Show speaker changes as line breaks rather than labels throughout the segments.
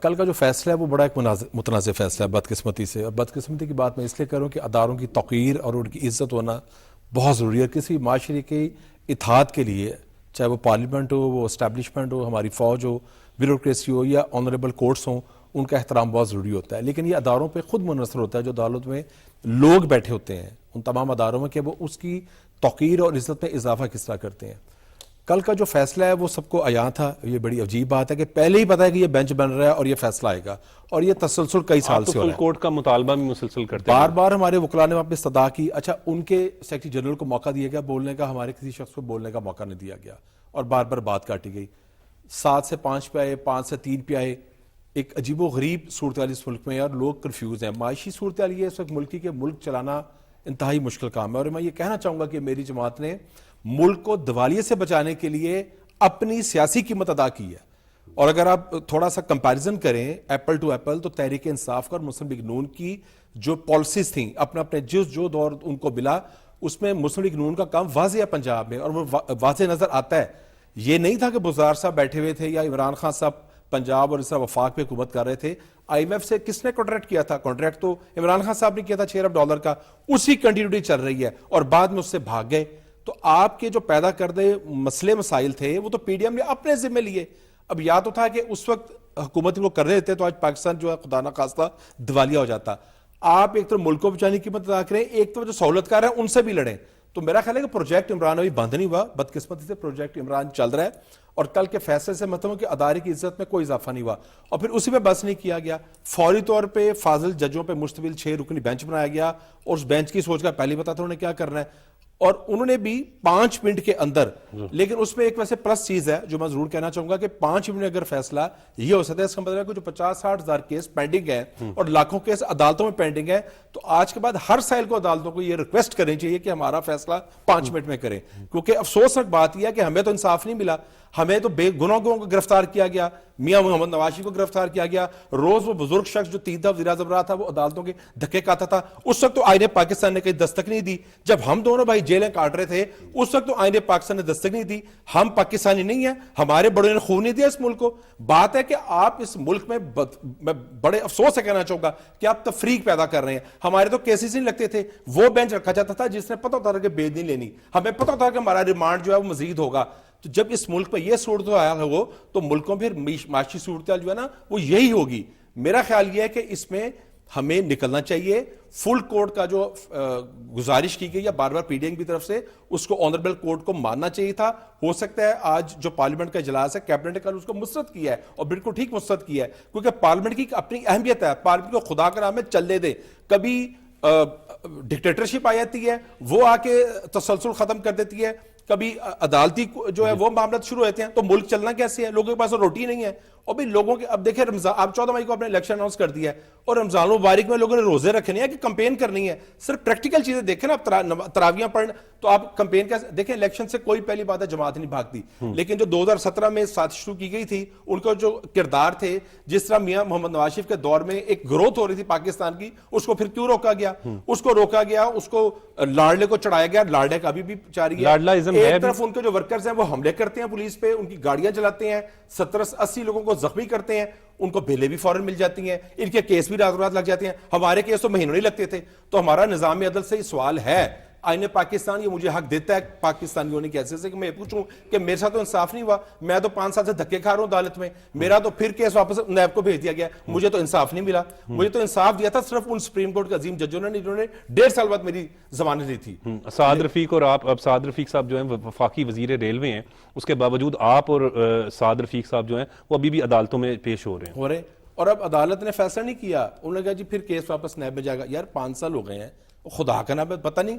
کل کا جو فیصلہ ہے وہ بڑا ایک متنازع فیصلہ ہے بدقسمتی سے، اور بدقسمتی کی بات میں اس لیے کروں کہ اداروں کی توقیر اور ان کی عزت ہونا بہت ضروری ہے. کسی معاشرے کی اتحاد کے لیے، چاہے وہ پارلیمنٹ ہو، وہ اسٹیبلشمنٹ ہو، ہماری فوج ہو، بیوروکریسی ہو، یا آنریبل کورٹس ہوں، ان کا احترام بہت ضروری ہوتا ہے. لیکن یہ اداروں پہ خود منحصر ہوتا ہے جو عدالت میں لوگ بیٹھے ہوتے ہیں ان تمام اداروں میں، کہ وہ اس کی توقیر اور عزت میں اضافہ کس طرح کرتے ہیں. کل کا جو فیصلہ ہے وہ سب کو عیاں تھا. یہ بڑی عجیب بات ہے کہ پہلے ہی پتا ہے کہ یہ بینچ بن رہا ہے اور یہ فیصلہ آئے گا، اور یہ تسلسل کئی سال سے ہو رہا ہے.
کورٹ کا مطالبہ بھی مسلسل کرتے ہیں،
بار بار ہمارے وکلاء نے وہاں پہ صدا کی. اچھا، ان کے سیکرٹری جنرل کو موقع دیا گیا بولنے کا، ہمارے کسی شخص کو بولنے کا موقع نہیں دیا گیا، اور بار بار بات کاٹی گئی. 7 سے 5 پہ آئے، 5 سے 3 پہ آئے. ایک عجیب و غریب صورتحال اس ملک میں ہے اور لوگ کنفیوز ہیں. معاشی صورتحال یہ اس وقت ملک کی کہ ملک چلانا انتہائی مشکل کام ہے، اور میں یہ کہنا چاہوں گا کہ میری جماعت نے ملک کو دیوالیے سے بچانے کے لیے اپنی سیاسی قیمت ادا کی ہے. اور اگر آپ تھوڑا سا کمپیریزن کریں ایپل ٹو ایپل، تو تحریک انصاف کا اور مسلم لیگ نون کی جو پالیسیز تھیں اپنے جو دور ان کو ملا، اس میں مسلم لیگ نون کا کام واضح ہے پنجاب میں، اور وہ واضح نظر آتا ہے. یہ نہیں تھا کہ بزدار صاحب بیٹھے ہوئے تھے یا عمران خان صاحب پنجاب اور اس طرح وفاق پہ حکومت کر رہے تھے. آئی ایم ایف سے کس نے کانٹریکٹ کیا تھا؟ کانٹریکٹ تو عمران خان صاحب نے کیا تھا $6 ارب کا. اسی کنٹینیوٹی چل رہی ہے، اور بعد میں اس سے بھاگ گئے. تو آپ کے جو پیدا کردے مسئلے مسائل تھے وہ تو پی ڈی ایم نے اپنے ذمہ لیے. اب یا تو تھا کہ اس وقت حکومت کو کر رہے تھے تو آج پاکستان جو ہے خدا نخواستہ دیوالیہ ہو جاتا. آپ ایک طرف ملک کو بچانے کی قیمت ادا کریں، ایک طرف جو سہولت کار ہیں ان سے بھی لڑیں. تو میرا خیال ہے کہ پروجیکٹ عمران ابھی بند نہیں ہوا، بدقسمتی سے پروجیکٹ عمران چل رہا ہے. اور کل کے فیصلے سے مطلب کہ ادارے کی عزت میں کوئی اضافہ نہیں ہوا. اور پھر اسی پہ بس نہیں کیا گیا، فوری طور پہ فاضل ججوں پہ مشتمل 6 رکنی بینچ بنایا گیا، اور اس بینچ کی سوچ کا پہلے پتا تھا انہوں نے کیا کرنا ہے. اور انہوں نے بھی 5 منٹ کے اندر، لیکن اس میں ایک ویسے پلس چیز ہے جو میں ضرور کہنا چاہوں گا کہ 5 منٹ اگر فیصلہ یہ ہو سکتا ہے، اس کا مطلب ہے کہ جو 50-60 ہزار کیس پینڈنگ ہے اور لاکھوں کیس عدالتوں میں پینڈنگ ہے، تو آج کے بعد ہر سائل کو عدالتوں کو یہ ریکویسٹ کرنی چاہیے کہ ہمارا فیصلہ 5 منٹ میں کریں. کیونکہ افسوسناک بات یہ ہے کہ ہمیں تو انصاف نہیں ملا. ہمیں تو بے گناہوں کو گرفتار کیا گیا، میاں محمد نواز شریف کو گرفتار کیا گیا. روز وہ بزرگ شخص جو 3 دفعہ وزیر اعظم رہا تھا وہ عدالتوں کے دھکے کھاتا تھا. اس وقت تو آئین پاکستان نے کہیں دستک نہیں دی. جب ہم دونوں بھائی جیلیں کاٹ رہے تھے اس وقت تو آئین پاکستان نے دستک نہیں دی. ہم پاکستانی نہیں ہیں، ہمارے بڑوں نے خون نہیں دیا اس ملک کو. بات ہے کہ آپ اس ملک میں بڑے افسوس سے کہنا چاہوں گا کہ آپ تفریق پیدا کر رہے ہیں. ہمارے تو کیسز نہیں لگتے تھے، وہ بینچ رکھا جاتا تھا جس نے پتہ ہوتا تھا کہ بید نہیں لینی. ہمیں پتہ ہوتا کہ ہمارا ریمانڈ جو ہے وہ مزید ہوگا. تو جب اس ملک میں یہ صورتحال ہو تو ملکوں پھر معاشی صورتحال جو ہے نا وہ یہی ہوگی. میرا خیال یہ ہے کہ اس میں ہمیں نکلنا چاہیے. فل کورٹ کا جو گزارش کی گئی ہے بار بار پی ڈی ایم کی طرف سے، اس کو آنریبل کورٹ کو ماننا چاہیے تھا. ہو سکتا ہے آج جو پارلیمنٹ کا اجلاس ہے کیبنٹ نے کل اس کو مسترد کیا ہے، اور بالکل ٹھیک مسترد کیا ہے، کیونکہ پارلیمنٹ کی اپنی اہمیت ہے. پارلیمنٹ کو خدا کا نام ہے چلنے دے. کبھی ڈکٹیٹرشپ آ جاتی ہے، وہ آ کے تسلسل ختم کر دیتی ہے. کبھی عدالتی جو ہے وہ معاملات شروع ہوتے ہیں. تو ملک چلنا کیسے ہے؟ لوگوں کے پاس روٹی نہیں ہے. اور بھی لوگوں کے اب دیکھیں رمضان، آپ 14 مئی کو اپنے الیکشن اناؤنس کر دیا ہے، اور رمضان المبارک میں لوگوں نے روزے رکھنے ہیں کہ کمپین کرنی ہے. صرف پریکٹیکل چیزیں دیکھیں نا، آپ تراویاں پڑھیں تو آپ کمپین کیسے دیکھیں. الیکشن سے کوئی پہلی بات ہے جماعت نہیں بھاگتی، لیکن جو 2017 میں ساتھ شروع کی گئی تھی ان کا جو کردار تھے، جس طرح میاں محمد نواز شریف کے دور میں ایک گروتھ ہو رہی تھی پاکستان کی، اس کو پھر کیوں روکا گیا؟ اس کو روکا گیا، اس کو لاڈلے کو چڑھایا گیا. لاڈلے کا ابھی بھی جاری ہے. ایک طرف ان کے جو ورکرز ہیں وہ حملے کرتے ہیں پولیس پہ، ان کی گاڑیاں جلاتے ہیں، 70-80 لوگوں کو زخمی کرتے ہیں. ان کو بیلیں بھی فوراً مل جاتی ہیں، ان کے کیس بھی رات رات لگ جاتے ہیں. ہمارے کیس تو مہینوں نہیں لگتے تھے. تو ہمارا نظام عدل سے یہ سوال ہے، آئین پاکستان یہ مجھے حق دیتا ہے پاکستانی ہونے کی حیثیت سے کہ میں پوچھوں کہ میرے ساتھ تو انصاف نہیں ہوا. میں تو 5 سال سے دھکے کھا رہا ہوں عدالت میں. میرا تو پھر کیس واپس نیب کو بھیج دیا گیا. مجھے تو انصاف نہیں ملا. مجھے تو انصاف دیا تھا صرف ان سپریم کورٹ کے عظیم ججوں نے، جنہوں نے 1.5 سال بعد میری ضمانت دی تھی.
سعد رفیق اور آپ، اب سعد رفیق صاحب جو ہیں وفاقی وزیر ریلوے ہیں، اس کے باوجود آپ اور سعد رفیق صاحب جو ہیں وہ ابھی بھی عدالتوں میں پیش ہو رہے ہیں.
اور اب عدالت نے فیصلہ نہیں کیا. انہوں نے کہا جی پھر کیس واپس نیب میں جائے گا. یار 5 سال ہو گئے ہیں، خدا کا نام پتہ نہیں.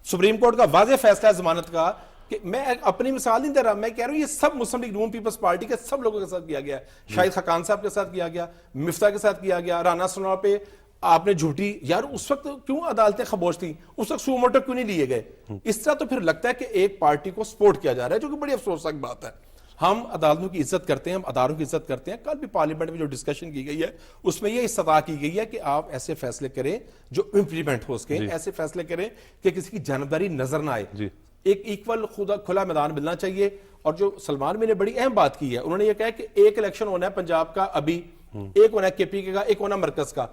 سپریم کورٹ کا واضح فیصلہ ہے ضمانت کا. کہ میں اپنی مثال نہیں دے رہا، میں کہہ رہا ہوں یہ سب مسلم لیگ نون پیپلز پارٹی کے سب لوگوں کے ساتھ کیا گیا. شاہد خاقان صاحب کے ساتھ کیا گیا، مفتاح کے ساتھ کیا گیا، رانا سنور پہ آپ نے جھوٹی. یار اس وقت کیوں عدالتیں خاموش تھیں؟ اس وقت سو موٹو کیوں نہیں لیے گئے؟ اس طرح تو پھر لگتا ہے کہ ایک پارٹی کو سپورٹ کیا جا رہا ہے، جو کہ بڑی افسوسناک بات ہے. ہم عدالتوں کی عزت کرتے ہیں، ہم اداروں کی عزت کرتے ہیں. کل بھی پارلیمنٹ میں جو ڈسکشن کی گئی ہے اس میں یہ استدعا کی گئی ہے کہ آپ ایسے فیصلے کریں جو امپلیمنٹ ہو سکیں. ایسے فیصلے کریں کہ کسی کی جانبداری نظر نہ آئے. ایک ایکول کھلا میدان ملنا چاہیے. اور جو سلمان میں نے بڑی اہم بات کی ہے، انہوں نے یہ کہا کہ ایک الیکشن ہونا ہے پنجاب کا ابھی ایک ہونا ہے KPK کا، ایک ہونا مرکز کا.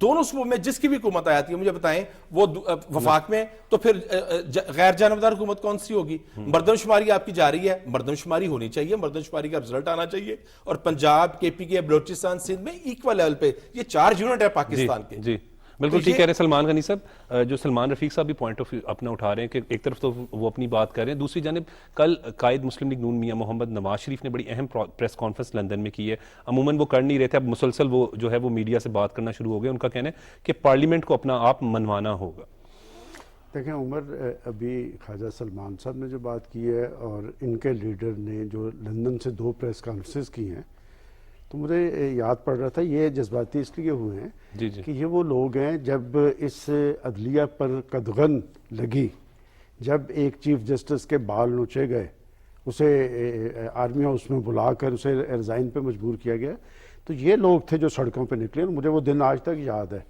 دونوں صوبوں میں جس کی بھی حکومت آتی ہے مجھے بتائیں وہ وفاق میں، تو پھر غیر جانبدار حکومت کون سی ہوگی؟ مردم شماری آپ کی جا رہی ہے، مردم شماری ہونی چاہیے، مردم شماری کا رزلٹ آنا چاہیے. اور پنجاب، KPK، بلوچستان، سندھ میں ایکول لیول پہ یہ 4 یونٹ ہے پاکستان کے.
جی بالکل ٹھیک کہہ رہے ہیں سلمان غنی صاحب. جو سلمان رفیق صاحب بھی پوائنٹ آف ویو اپنا اٹھا رہے ہیں کہ ایک طرف تو وہ اپنی بات کر رہے ہیں، دوسری جانب کل قائد مسلم لیگ نون میاں محمد نواز شریف نے بڑی اہم پریس کانفرنس لندن میں کی ہے. عموماً وہ کر نہیں رہے تھے، اب مسلسل وہ جو ہے وہ میڈیا سے بات کرنا شروع ہو گئے. ان کا کہنا ہے کہ پارلیمنٹ کو اپنا آپ منوانا ہوگا.
دیکھیں عمر، ابھی خواجہ سلمان صاحب نے جو بات کی ہے اور ان کے لیڈر نے جو لندن سے 2 پریس کانفرنسز کی ہیں، تو مجھے یاد پڑ رہا تھا یہ جذباتی اس لیے ہوئے ہیں کہ یہ وہ لوگ ہیں جب اس عدلیہ پر قدغن لگی، جب ایک چیف جسٹس کے بال نوچے گئے، اسے آرمی ہاؤس میں بلا کر اسے ریزائن پہ مجبور کیا گیا، تو یہ لوگ تھے جو سڑکوں پہ نکلے. اور مجھے وہ دن آج تک یاد ہے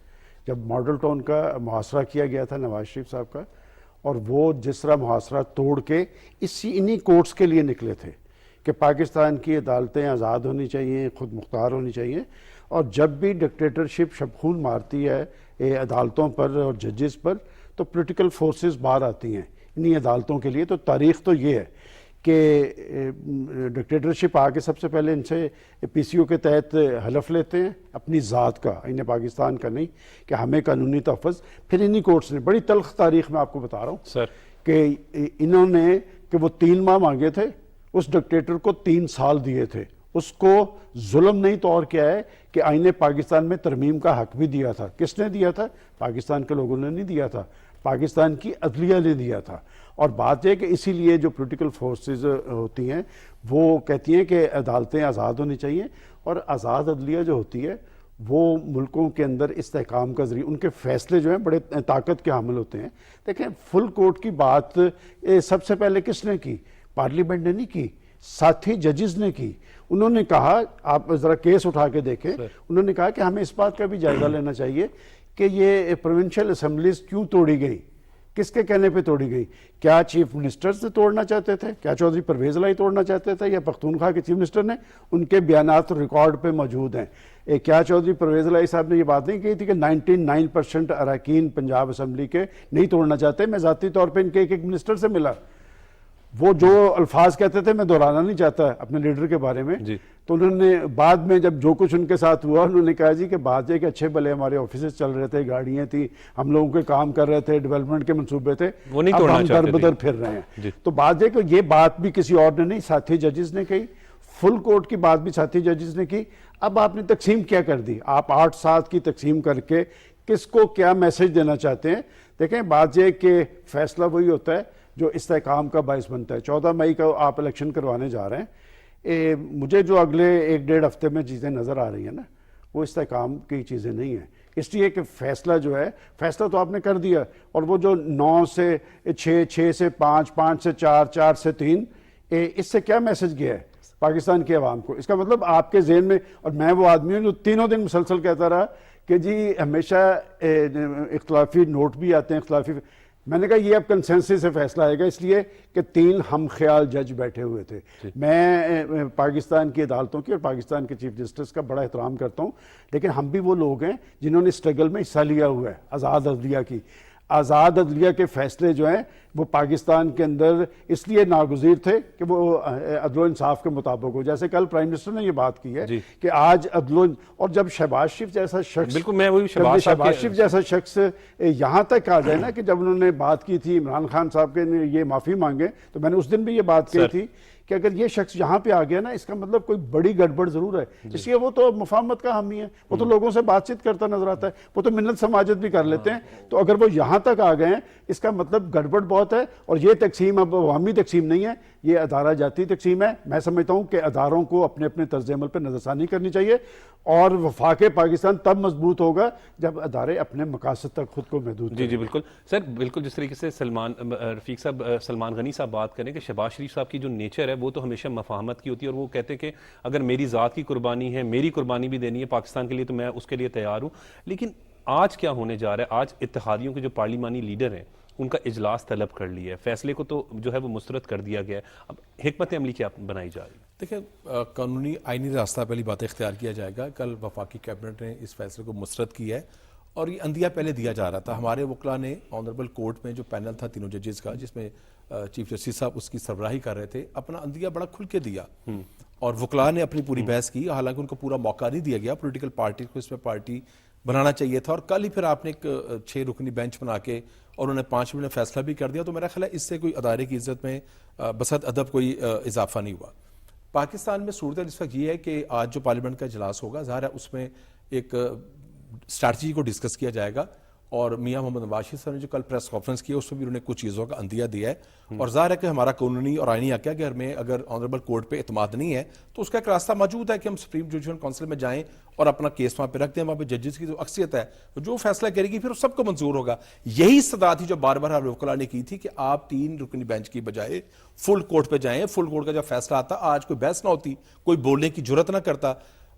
جب ماڈل ٹاؤن کا محاصرہ کیا گیا تھا نواز شریف صاحب کا، اور وہ جس طرح محاصرہ توڑ کے انہی کوٹس کے لیے نکلے تھے کہ پاکستان کی عدالتیں آزاد ہونی چاہیے، خود مختار ہونی چاہیے. اور جب بھی ڈکٹیٹرشپ شبخون مارتی ہے عدالتوں پر اور ججز پر، تو پولیٹیکل فورسز باہر آتی ہیں انہی عدالتوں کے لیے. تو تاریخ تو یہ ہے کہ ڈکٹیٹرشپ آ کے سب سے پہلے ان سے PCO کے تحت حلف لیتے ہیں اپنی ذات کا، انہیں پاکستان کا نہیں، کہ ہمیں قانونی تحفظ. پھر انہی کورٹس نے، بڑی تلخ تاریخ میں آپ کو بتا رہا ہوں
سر،
کہ انہوں نے کہ وہ 3 ماہ مانگے تھے، اس ڈکٹیٹر کو 3 سال دیے تھے. اس کو ظلم نہیں تو اور کیا ہے کہ آئین پاکستان میں ترمیم کا حق بھی دیا تھا. کس نے دیا تھا؟ پاکستان کے لوگوں نے نہیں دیا تھا، پاکستان کی عدلیہ نے دیا تھا. اور بات یہ کہ اسی لیے جو پولیٹیکل فورسز ہوتی ہیں وہ کہتی ہیں کہ عدالتیں آزاد ہونی چاہیے، اور آزاد عدلیہ جو ہوتی ہے وہ ملکوں کے اندر استحکام کا ذریعہ، ان کے فیصلے جو ہیں بڑے طاقت کے حامل ہوتے ہیں. دیکھیں فل کورٹ کی بات سب سے پہلے کس نے کی؟ پارلیمنٹ نے نہیں کی، ساتھی ججز نے کی. انہوں نے کہا، آپ ذرا کیس اٹھا کے دیکھیں، انہوں نے کہا کہ ہمیں اس بات کا بھی جائزہ لینا چاہیے کہ یہ پروونشل اسمبلیز کیوں توڑی گئی، کس کے کہنے پہ توڑی گئی. کیا چیف منسٹر سے توڑنا چاہتے تھے؟ کیا چودھری پرویز الہی توڑنا چاہتے تھے، یا پختونخوا کے چیف منسٹر نے؟ ان کے بیانات ریکارڈ پہ موجود ہیں. کیا چودھری پرویز الہی صاحب نے یہ بات نہیں کہی تھی کہ 99% اراکین پنجاب اسمبلی کے نہیں توڑنا چاہتے؟ میں ذاتی طور پہ ان کے ایک منسٹر سے ملا، وہ جو الفاظ کہتے تھے میں دہرانا نہیں چاہتا اپنے لیڈر کے بارے میں. تو انہوں نے بعد میں جب جو کچھ ان کے ساتھ ہوا، انہوں نے کہا جی کہ بات یہ کہ اچھے بھلے ہمارے آفیسز چل رہے تھے، گاڑیاں تھیں، ہم لوگوں کے کام کر رہے تھے، ڈیولپمنٹ کے منصوبے تھے، اب ہم در بدر پھر رہے ہیں. تو بات یہ کہ یہ بات بھی کسی اور نے نہیں، ساتھی ججز نے کہی. فل کورٹ کی بات بھی ساتھی ججز نے کی. اب آپ نے تقسیم کیا کر دی؟ آپ 8-7 کی تقسیم کر کے کس کو کیا میسج دینا چاہتے ہیں؟ دیکھیں بات یہ کہ فیصلہ وہی ہوتا ہے جو استحکام کا باعث بنتا ہے. 14 مئی کا آپ الیکشن کروانے جا رہے ہیں. مجھے جو اگلے 1-1.5 ہفتے میں چیزیں نظر آ رہی ہیں نا، وہ استحکام کی چیزیں نہیں ہیں. اس لیے کہ فیصلہ جو ہے، فیصلہ تو آپ نے کر دیا، اور وہ جو 9 سے 6، 6 سے 5، 5 سے 4، 4 سے 3، اس سے کیا میسج گیا ہے پاکستان کی عوام کو؟ اس کا مطلب آپ کے ذہن میں، اور میں وہ آدمی ہوں جو تینوں دن مسلسل کہتا رہا کہ جی ہمیشہ اختلافی نوٹ بھی آتے ہیں، اختلافی. میں نے کہا یہ اب کنسنسس سے فیصلہ آئے گا، اس لیے کہ 3 ہم خیال جج بیٹھے ہوئے تھے. میں پاکستان کی عدالتوں کی اور پاکستان کے چیف جسٹس کا بڑا احترام کرتا ہوں، لیکن ہم بھی وہ لوگ ہیں جنہوں نے اسٹرگل میں حصہ لیا ہوا ہے آزاد عدلیہ کی. آزاد عدلیہ کے فیصلے جو ہیں وہ پاکستان کے اندر اس لیے ناگزیر تھے کہ وہ عدل و انصاف کے مطابق ہو. جیسے کل پرائم منسٹر نے یہ بات کی ہے کہ آج اور جب شہباز شریف جیسا شخص،
بالکل میں وہی شہباز
شریف جیسا شخص یہاں تک آ جائے نا کہ جب انہوں نے بات کی تھی عمران خان صاحب کے نے یہ معافی مانگے، تو میں نے اس دن بھی یہ بات کہی تھی کہ اگر یہ شخص یہاں پہ آ گیا نا، اس کا مطلب کوئی بڑی گڑبڑ ضرور ہے. اس لیے وہ تو مفاہمت کا حامی ہے، وہ تو لوگوں سے بات چیت کرتا نظر آتا ہے، وہ تو منت سماجت بھی کر لیتے ہیں. تو اگر وہ یہاں تک آ گئے ہیں، اس کا مطلب گڑبڑ بہت ہے. اور یہ تقسیم اب عوامی تقسیم نہیں ہے، یہ ادارہ جاتی تقسیم ہے. میں سمجھتا ہوں کہ اداروں کو اپنے اپنے طرز عمل پہ نظر ثانی کرنی چاہیے، اور وفاق پاکستان تب مضبوط ہوگا جب ادارے اپنے مقاصد تک خود کو محدود کریں.
جی بالکل سر، بالکل جس طریقے سے رفیق صاحب، سلمان غنی صاحب بات کریں کہ شہباز شریف صاحب کی جو نیچر ہے وہ تو ہمیشہ مفاہمت کی ہوتی ہے، اور وہ کہتے ہیں کہ اگر میری ذات کی قربانی ہے، میری قربانی بھی دینی ہے پاکستان کے لیے، تو میں اس کے لیے تیار ہوں. لیکن آج کیا ہونے جا رہا ہے؟ آج اتحادیوں کے جو پارلیمانی لیڈر ہیں ان کا اجلاس طلب کر لیا ہے، فیصلے کو تو جو ہے وہ مسترد کر دیا گیا ہے. اب حکمت عملی کیا بنائی جا رہی ہے؟
دیکھیں قانونی آئینی راستہ پہلی بات اختیار کیا جائے گا. کل وفاقی کیبنٹ نے اس فیصلے کو مسترد کیا ہے اور یہ عندیہ پہلے دیا جا رہا تھا. ہمارے وکلاء نے آنریبل کورٹ میں جو پینل تھا تینوں ججز کا جس میں چیف جسٹس صاحب اس کی سربراہی کر رہے تھے, اپنا عندیہ بڑا کھل کے دیا اور وکلاء نے اپنی پوری بحث کی. حالانکہ ان کو پورا موقع نہیں دیا گیا, پولیٹیکل پارٹی کو اس میں پارٹی بنانا چاہیے تھا, اور کل ہی پھر آپ نے ایک 6 رکنی بینچ بنا کے اور انہوں نے 5 منٹ میں فیصلہ بھی کر دیا. تو میرا خیال ہے اس سے کوئی ادارے کی عزت میں بسط ادب کوئی اضافہ نہیں ہوا. پاکستان میں صورت اس وقت یہ ہے کہ آج جو پارلیمنٹ کا اجلاس ہوگا ظاہر ہے اس میں ایک اسٹریٹجی کو ڈسکس کیا جائے گا, اور میاں محمد نواز شریف صاحب نے جو کل پریس کانفرنس کی ہے اس میں بھی انہوں نے کچھ چیزوں کا عندیہ دیا ہے. اور ظاہر ہے کہ ہمارا قانونی اور آئینی حق ہے کہ ہمیں اگر آنریبل کورٹ پہ اعتماد نہیں ہے تو اس کا ایک راستہ موجود ہے کہ ہم سپریم جوڈیشل کونسل میں جائیں اور اپنا کیس وہاں پہ رکھ دیں. وہاں پہ ججز کی جو اکثریت ہے جو فیصلہ کرے گی پھر سب کو منظور ہوگا. یہی استدعا تھی جو بار بار ہمارے وکلاء نے کی تھی کہ آپ 3 رکنی بینچ کی بجائے فل کورٹ پہ جائیں. فل کورٹ کا جب فیصلہ آتا آج کوئی بحث نہ ہوتی, کوئی بولنے کی جرت نہ کرتا.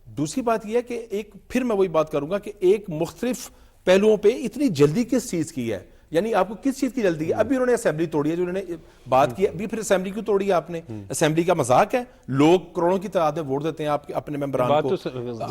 دوسری بات یہ ہے کہ ایک پھر میں وہی بات کروں گا کہ ایک مختلف پہلوؤں پہ اتنی جلدی کس چیز کی ہے, یعنی آپ کو کس چیز کی جلدی ہے؟ ابھی انہوں نے اسمبلی توڑی ہے, جو انہوں نے بات کی ہے, ابھی پھر اسمبلی کیوں توڑی ہے آپ نے؟ اسمبلی کا مذاق ہے؟ لوگ کروڑوں کی تعداد میں ووٹ دیتے ہیں آپ اپنے ممبران کو,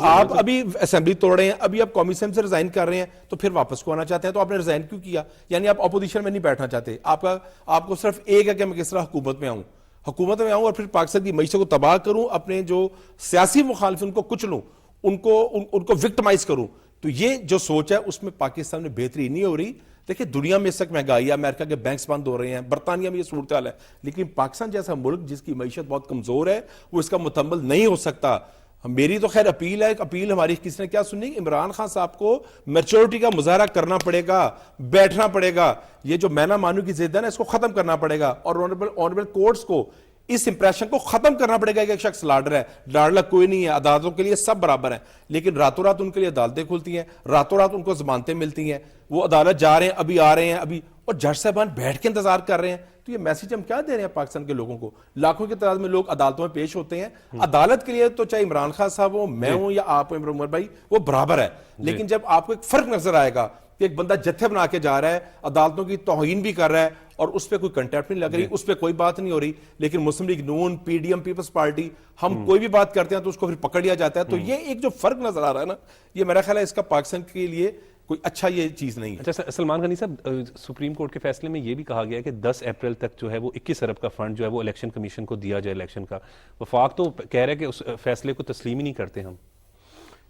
آپ ابھی اسمبلی توڑ رہے ہیں, ابھی آپ قومی اسمبلی سے ریزائن کر رہے ہیں تو پھر واپس کو آنا چاہتے ہیں. تو آپ نے ریزائن کیوں کیا؟ یعنی آپ اپوزیشن میں نہیں بیٹھنا چاہتے, آپ کو صرف ایک ہے کہ میں کس طرح حکومت میں آؤں اور پھر پاکستان کی معیشت کو تباہ کروں, اپنے جو سیاسی مخالف ان کو کچلوں, ان کو وکٹمائز کروں. تو یہ جو سوچ ہے اس میں پاکستان میں بہتری نہیں ہو رہی. دیکھیں دنیا میں اس تک مہنگائی ہے, امریکہ کے بینکس بند ہو رہے ہیں, برطانیہ میں یہ صورتحال ہے, لیکن پاکستان جیسا ملک جس کی معیشت بہت کمزور ہے وہ اس کا متحمل نہیں ہو سکتا. میری تو خیر اپیل ہے, اپیل ہماری کسی نے کیا سنی, عمران خان صاحب کو میچورٹی کا مظاہرہ کرنا پڑے گا, بیٹھنا پڑے گا, یہ جو میں نہ مانوں کی ضد ہے نا اس کو ختم کرنا پڑے گا, اور آنریبل کورٹس کو اس امپریشن کو ختم کرنا پڑے گا کہ ایک شخص لاڈر ہے. لاڈلا کوئی نہیں ہے, عدالتوں کے لیے سب برابر ہیں, لیکن راتوں رات ان کے لیے عدالتیں کھلتی ہیں, راتوں رات ان کو ضمانتیں ملتی ہیں, وہ عدالت جا رہے ہیں, ابھی آ رہے ہیں, ابھی, اور جج صاحبان بیٹھ کے انتظار کر رہے ہیں. تو یہ میسج ہم کیا دے رہے ہیں پاکستان کے لوگوں کو؟ لاکھوں کی تعداد میں لوگ عدالتوں میں پیش ہوتے ہیں. عدالت کے لیے تو چاہے عمران خان صاحب ہوں, میں ہوں یا آپ ہوں عمر بھائی, وہ برابر ہے. لیکن جب آپ کو ایک فرق نظر آئے گا کہ ایک بندہ جتھے بنا کے جا رہا ہے, عدالتوں کی توہین بھی کر رہا ہے, اور اس پہ کوئی کنٹیمپٹ نہیں لگ رہی, اس پہ کوئی بات نہیں ہو رہی, لیکن مسلم لیگ نون, P D M, Peoples Party, ہم کوئی بھی بات کرتے ہیں تو اس کو پھر پکڑ لیا جاتا ہے. تو یہ ایک جو فرق نظر آ رہا ہے نا, یہ میرا خیال ہے اس کا پاکستان کے لیے کوئی اچھا یہ چیز نہیں ہے.
اچھا سلمان غنی صاحب, سپریم کورٹ کے فیصلے میں یہ بھی کہا گیا ہے کہ 10 اپریل تک جو ہے وہ 21 ارب کا فنڈ جو ہے وہ الیکشن کمیشن کو دیا جائے الیکشن کا. وفاق تو کہہ رہا ہے کہ اس فیصلے کو تسلیم ہی نہیں کرتے ہم.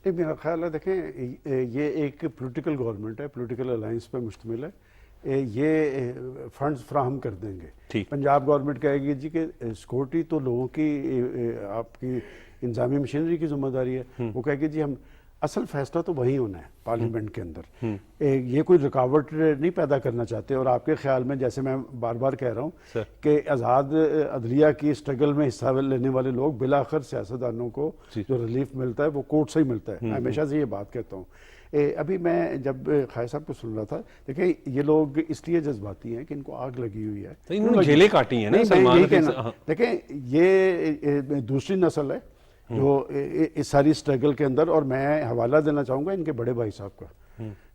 میرا خیال ہے دیکھیں یہ ایک پولیٹیکل گورنمنٹ ہے, پولیٹیکل الائنس پہ مشتمل ہے, یہ فنڈز فراہم کر دیں گے. پنجاب گورنمنٹ کہے گی جی کہ سیکورٹی تو لوگوں کی, آپ کی انتظامی مشینری کی ذمہ داری ہے, وہ کہے گی جی ہم, اصل فیصلہ تو وہی ہونا ہے پارلیمنٹ کے اندر. یہ کوئی رکاوٹ نہیں پیدا کرنا چاہتے. اور آپ کے خیال میں جیسے میں بار بار کہہ رہا ہوں کہ آزاد عدلیہ کی اسٹرگل میں حصہ لینے والے لوگ بلاخر سیاستدانوں کو جو ریلیف ملتا ہے وہ کورٹ سے ہی ملتا ہے. میں ہمیشہ سے یہ بات کہتا ہوں. ابھی میں جب خیر صاحب کو سن رہا تھا, دیکھیں یہ لوگ اس لیے جذباتی ہیں کہ ان کو آگ لگی ہوئی ہے,
انہوں نے جیلیں کاٹی ہیں نا.
دیکھیں یہ دوسری نسل ہے جو اس ساری اسٹرگل کے اندر, اور میں حوالہ دینا چاہوں گا ان کے بڑے بھائی صاحب کا.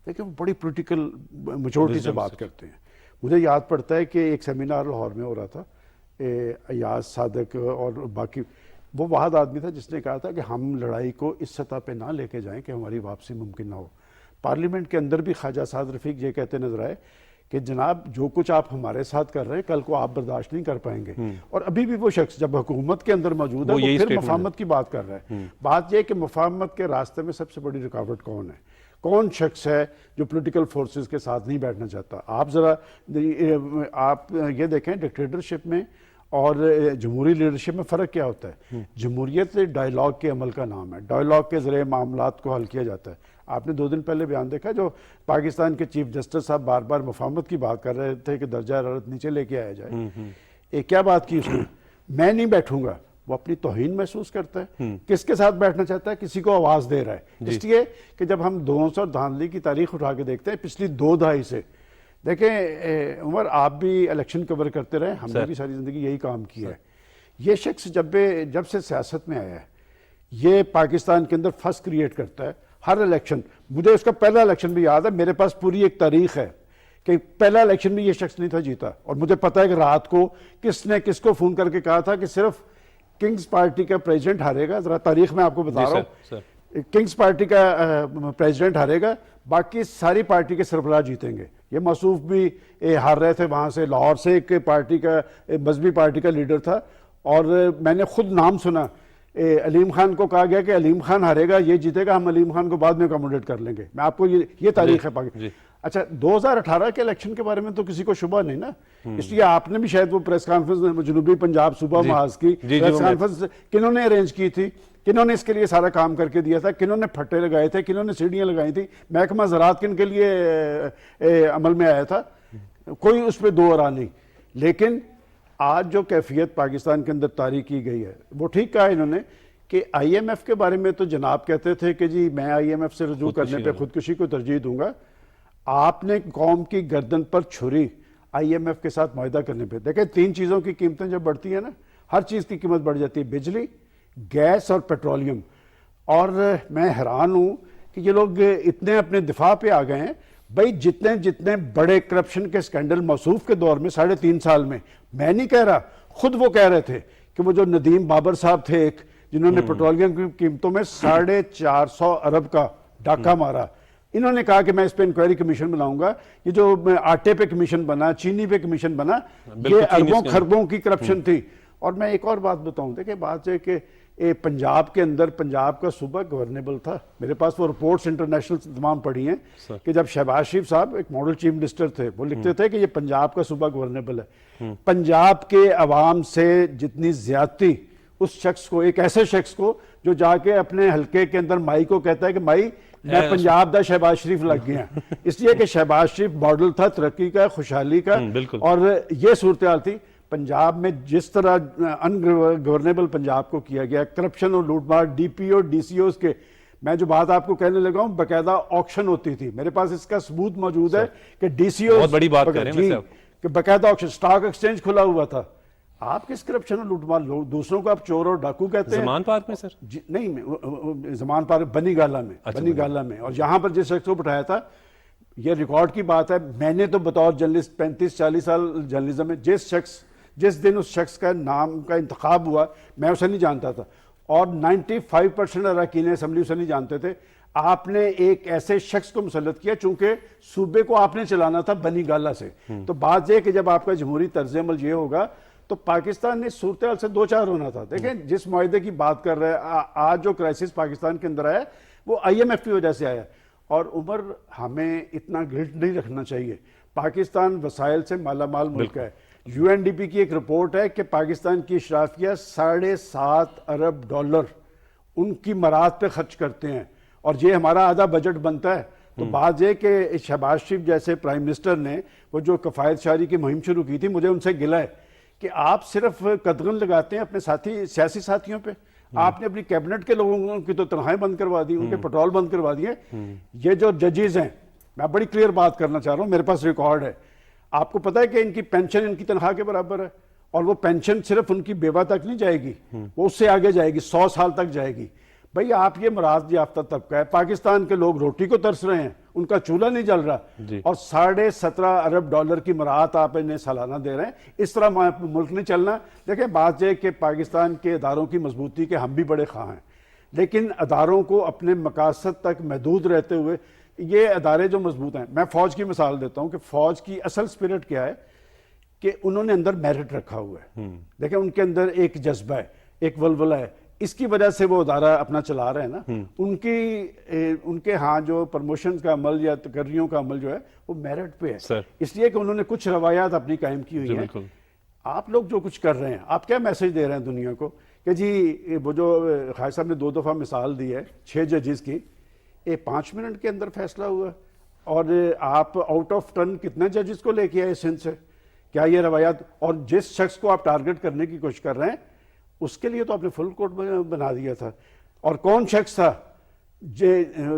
دیکھیں وہ بڑی پولیٹیکل میچورٹی سے بات کرتے ہیں. مجھے یاد پڑتا ہے کہ ایک سیمینار لاہور میں ہو رہا تھا, ایاز صادق اور باقی, وہ واحد آدمی تھا جس نے کہا تھا کہ ہم لڑائی کو اس سطح پہ نہ لے کے جائیں کہ ہماری واپسی ممکن نہ ہو. پارلیمنٹ کے اندر بھی خواجہ سعد رفیق یہ کہتے نظر آئے کہ جناب جو کچھ آپ ہمارے ساتھ کر رہے ہیں کل کو آپ برداشت نہیں کر پائیں گے. اور ابھی بھی وہ شخص جب حکومت کے اندر موجود ہے وہ پھر مفاہمت کی بات کر رہا ہے. بات یہ کہ مفاہمت کے راستے میں سب سے بڑی رکاوٹ کون ہے, کون شخص ہے جو پولیٹیکل فورسز کے ساتھ نہیں بیٹھنا چاہتا؟ آپ ذرا آپ یہ دیکھیں ڈکٹیٹرشپ میں اور جمہوری لیڈرشپ میں فرق کیا ہوتا ہے. جمہوریت ڈائیلاگ کے عمل کا نام ہے, ڈائیلاگ کے ذریعے معاملات کو حل کیا جاتا ہے. آپ نے 2 دن پہلے بیان دیکھا جو پاکستان کے چیف جسٹس صاحب بار بار مفاہمت کی بات کر رہے تھے کہ درجہ حرارت نیچے لے کے آیا جائے. کیا بات کی اس نے, میں نہیں بیٹھوں گا. وہ اپنی توہین محسوس کرتا ہے. کس کے ساتھ بیٹھنا چاہتا ہے؟ کسی کو آواز دے رہا ہے. اس لیے کہ جب ہم 200 اور دھاندلی کی تاریخ اٹھا کے دیکھتے ہیں پچھلی 2 دہائی سے, دیکھیں عمر آپ بھی الیکشن کور کرتے رہے, ہم نے بھی ساری زندگی یہی کام کیا ہے. یہ شخص جب سے سیاست میں آیا ہے یہ پاکستان کے اندر فسٹ کریٹ کرتا ہے ہر الیکشن. مجھے اس کا پہلا الیکشن بھی یاد ہے, میرے پاس پوری ایک تاریخ ہے کہ پہلا الیکشن بھی یہ شخص نہیں تھا جیتا, اور مجھے پتا ہے کہ رات کو کس نے کس کو فون کر کے کہا تھا کہ صرف کنگز پارٹی کا پریزیڈنٹ ہارے گا, ذرا تاریخ میں آپ کو بتا رہا ہوں, کنگز پارٹی کا پریزیڈنٹ ہارے گا, باقی ساری پارٹی کے سربراہ جیتیں گے. یہ موصوف بھی ہار رہے تھے وہاں سے, لاہور سے ایک پارٹی کا مذہبی پارٹی کا لیڈر تھا, اور میں نے خود نام سنا, علیم خان کو کہا گیا کہ علیم خان ہارے گا, یہ جیتے گا, ہم علیم خان کو بعد میں اکاموڈیٹ کر لیں گے. میں آپ کو یہ تاریخ ہے پاکستان. اچھا 2018 کے الیکشن کے بارے میں تو کسی کو شبہ نہیں نا, اس لیے آپ نے بھی شاید وہ پریس کانفرنس جنوبی پنجاب صوبہ محاذ کی پریس کانفرنس کنہوں نے ارینج کی تھی, کنہوں نے اس کے لیے سارا کام کر کے دیا تھا, کنہوں نے پھٹے لگائے تھے, کنہوں نے سیڑھیاں لگائی تھی, محکمہ زراعت کن کے لیے عمل میں آیا تھا, کوئی اس پہ دو راہ نہیں. لیکن آج جو کیفیت پاکستان کے اندر طاری کی گئی ہے, وہ ٹھیک کہا انہوں نے کہ آئی ایم ایف کے بارے میں تو جناب کہتے تھے کہ جی میں آئی ایم ایف سے رجوع کرنے پہ خودکشی کو ترجیح دوں گا. آپ نے قوم کی گردن پر چھری آئی ایم ایف کے ساتھ معاہدہ کرنے پہ. دیکھیں 3 چیزوں کی قیمتیں جب بڑھتی ہیں نا, ہر چیز کی قیمت بڑھ جاتی ہے, بجلی, گیس اور پیٹرولیم. اور میں حیران ہوں کہ یہ لوگ اتنے اپنے دفاع پہ آ گئے ہیں. بھائی جتنے بڑے کرپشن کے سکینڈل موصوف کے دور میں 3.5 سال میں, میں نہیں کہہ رہا, خود وہ کہہ رہے تھے کہ وہ جو ندیم بابر صاحب تھے ایک, جنہوں نے پیٹرولیم کی قیمتوں میں 450 ارب کا ڈاکہ مارا, انہوں نے کہا کہ میں اس پہ انکوائری کمیشن بناؤں گا. یہ جو آٹے پہ کمیشن بنا, چینی پہ کمیشن بنا, یہ اربوں خربوں کی کرپشن تھی. اور میں ایک اور بات بتاؤں, دیکھیں بات ہے کہ پنجاب کے اندر پنجاب کا صوبہ گورنیبل تھا. میرے پاس وہ رپورٹس انٹرنیشنل تمام پڑھی ہیں کہ جب شہباز شریف صاحب ایک ماڈل چیف منسٹر تھے, وہ لکھتے تھے کہ یہ پنجاب کا صوبہ گورنیبل ہے. پنجاب کے عوام سے جتنی زیادتی اس شخص کو, ایک ایسے شخص کو جو جا کے اپنے حلقے کے اندر مائی کو کہتا ہے کہ مائی میں پنجاب دا شہباز شریف لگ گیا, اس لیے کہ شہباز شریف ماڈل تھا ترقی کا, خوشحالی کا. اور یہ صورتحال تھی پنجاب میں, جس طرح ان گورنیبل پنجاب کو کیا گیا, کرپشن اور لوٹ مار, D P O D C Os کے. میں جو بات آپ کو کہنے لگا ہوں, باقاعدہ آکشن ہوتی تھی, میرے پاس اس کا ثبوت موجود ہے کہ ڈی سی اوز,
بہت بڑی بات کر رہے ہیں
کہ باقاعدہ آکشن, سٹاک ایکسچینج کھلا ہوا تھا. آپ کس کرپشن اور لوٹ مار, دوسروں کو آپ چور اور ڈاکو کہتے ہیں.
زمان پارک میں سر
نہیں, زمان پارک بنی گالا میں, اور یہاں پر جس شخص کو بٹھایا تھا, یہ ریکارڈ کی بات ہے, میں نے تو بطور جرنلسٹ 35-40 سال جرنلزم میں, جس دن اس شخص کا نام کا انتخاب ہوا میں اسے نہیں جانتا تھا, اور 95% اراکین اسمبلی اسے نہیں جانتے تھے. آپ نے ایک ایسے شخص کو مسلط کیا چونکہ صوبے کو آپ نے چلانا تھا بنی گالا سے. تو بات یہ کہ جب آپ کا جمہوری طرز عمل یہ ہوگا تو پاکستان نے صورتحال سے 2-4 ہونا تھا. دیکھیں جس معاہدے کی بات کر رہے ہیں, آج جو کرائسس پاکستان کے اندر آیا وہ آئی ایم ایف کی وجہ سے آیا. اور عمر ہمیں اتنا گلٹ نہیں رکھنا چاہیے, پاکستان وسائل سے مالا مال ملک ہے. یو این ڈی پی کی ایک رپورٹ ہے کہ پاکستان کی اشرافیہ $7.5 ارب ان کی مراد پہ خرچ کرتے ہیں, اور یہ ہمارا آدھا بجٹ بنتا ہے. تو بات یہ کہ شہباز شریف جیسے پرائم منسٹر نے وہ جو کفایت شاری کی مہم شروع کی تھی, مجھے ان سے گلہ ہے کہ آپ صرف قدغن لگاتے ہیں اپنے سیاسی ساتھیوں پہ. آپ نے اپنی کیبنٹ کے لوگوں کی تو تنخواہیں بند کروا دی, ان کے پیٹرول بند کروا دیے. یہ جو ججز ہیں, میں بڑی کلیئر بات کرنا چاہ رہا ہوں, میرے پاس ریکارڈ ہے, آپ کو پتا ہے کہ ان کی پینشن ان کی تنخواہ کے برابر ہے, اور وہ پینشن صرف ان کی بیوہ تک نہیں جائے گی, وہ اس سے آگے جائے گی, 100 سال تک جائے گی. بھئی آپ یہ مراد یافتہ طبقہ ہے, پاکستان کے لوگ روٹی کو ترس رہے ہیں, ان کا چولہا نہیں جل رہا, اور $17.5 ارب کی مراعات آپ انہیں سالانہ دے رہے ہیں. اس طرح ملک نہیں چلنا. دیکھیں بات یہ کہ پاکستان کے اداروں کی مضبوطی کے ہم بھی بڑے خواہاں ہیں, لیکن اداروں کو اپنے مقاصد تک محدود رہتے ہوئے, یہ ادارے جو مضبوط ہیں, میں فوج کی مثال دیتا ہوں کہ فوج کی اصل سپرٹ کیا ہے کہ انہوں نے اندر میرٹ رکھا ہوا ہے. دیکھیں ان کے اندر ایک جذبہ ہے, ایک ولولہ ہے, اس کی وجہ سے وہ ادارہ اپنا چلا رہے ہیں نا. ان کے ہاں جو پروموشن کا عمل یا تقرریوں کا عمل جو ہے وہ میرٹ پہ ہے, اس لیے کہ انہوں نے کچھ روایات اپنی قائم کی ہوئی ہیں. آپ لوگ جو کچھ کر رہے ہیں, آپ کیا میسج دے رہے ہیں دنیا کو کہ جی وہ جو خواجہ صاحب نے 2 دفعہ مثال دی ہے 6 ججز کی, 5 منٹ کے اندر فیصلہ ہوا, اور آپ آؤٹ آف ٹرن کتنے ججز کو لے کے آئے سندھ سے. کیا یہ روایات, اور جس شخص کو آپ ٹارگٹ کرنے کی کوشش کر رہے ہیں اس کے لیے تو آپ نے فل کوٹ بنا دیا تھا. اور کون شخص تھا,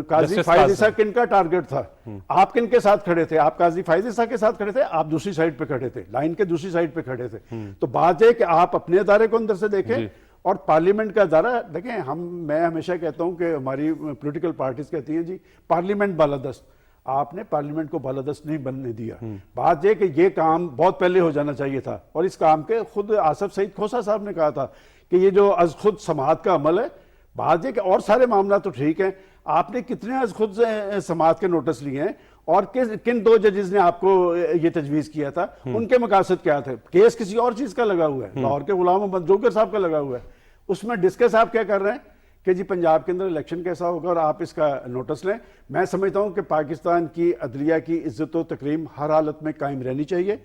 قاضی فائز عیسیٰ کن کا ٹارگٹ تھا, آپ کن کے ساتھ کھڑے تھے, آپ قاضی فائز عیسیٰ کے ساتھ کھڑے تھے, آپ دوسری سائڈ پہ کھڑے تھے, لائن کے دوسری سائڈ پہ کھڑے تھے. تو بات ہے کہ آپ اپنے ادارے کو اندر سے دیکھیں, اور پارلیمنٹ کا ادارہ دیکھیں. میں ہمیشہ کہتا ہوں کہ ہماری پولیٹیکل پارٹیز کہتی ہیں جی پارلیمنٹ بالادست, آپ نے پارلیمنٹ کو بالادست نہیں بننے دیا. بات یہ کہ یہ کام بہت پہلے ہو جانا چاہیے تھا, اور اس کام کے خود آصف سعید کھوسہ صاحب نے کہا تھا کہ یہ جو از خود سماعت کا عمل ہے، بات یہ کہ اور سارے معاملات تو ٹھیک ہیں، آپ نے کتنے از خود سماعت کے نوٹس لیے ہیں اور کن 2 ججز نے آپ کو یہ تجویز کیا تھا، ان کے مقاصد کیا تھے؟ کیس کسی اور چیز کا لگا ہوا ہے، لاہور کے غلام محمد جوکر صاحب کا لگا ہوا ہے، اس میں ڈسکس آپ کیا کر رہے ہیں کہ جی پنجاب کے اندر الیکشن کیسا ہوگا اور آپ اس کا نوٹس لیں. میں سمجھتا ہوں کہ پاکستان کی عدلیہ کی عزت و تکریم ہر حالت میں قائم رہنی چاہیے.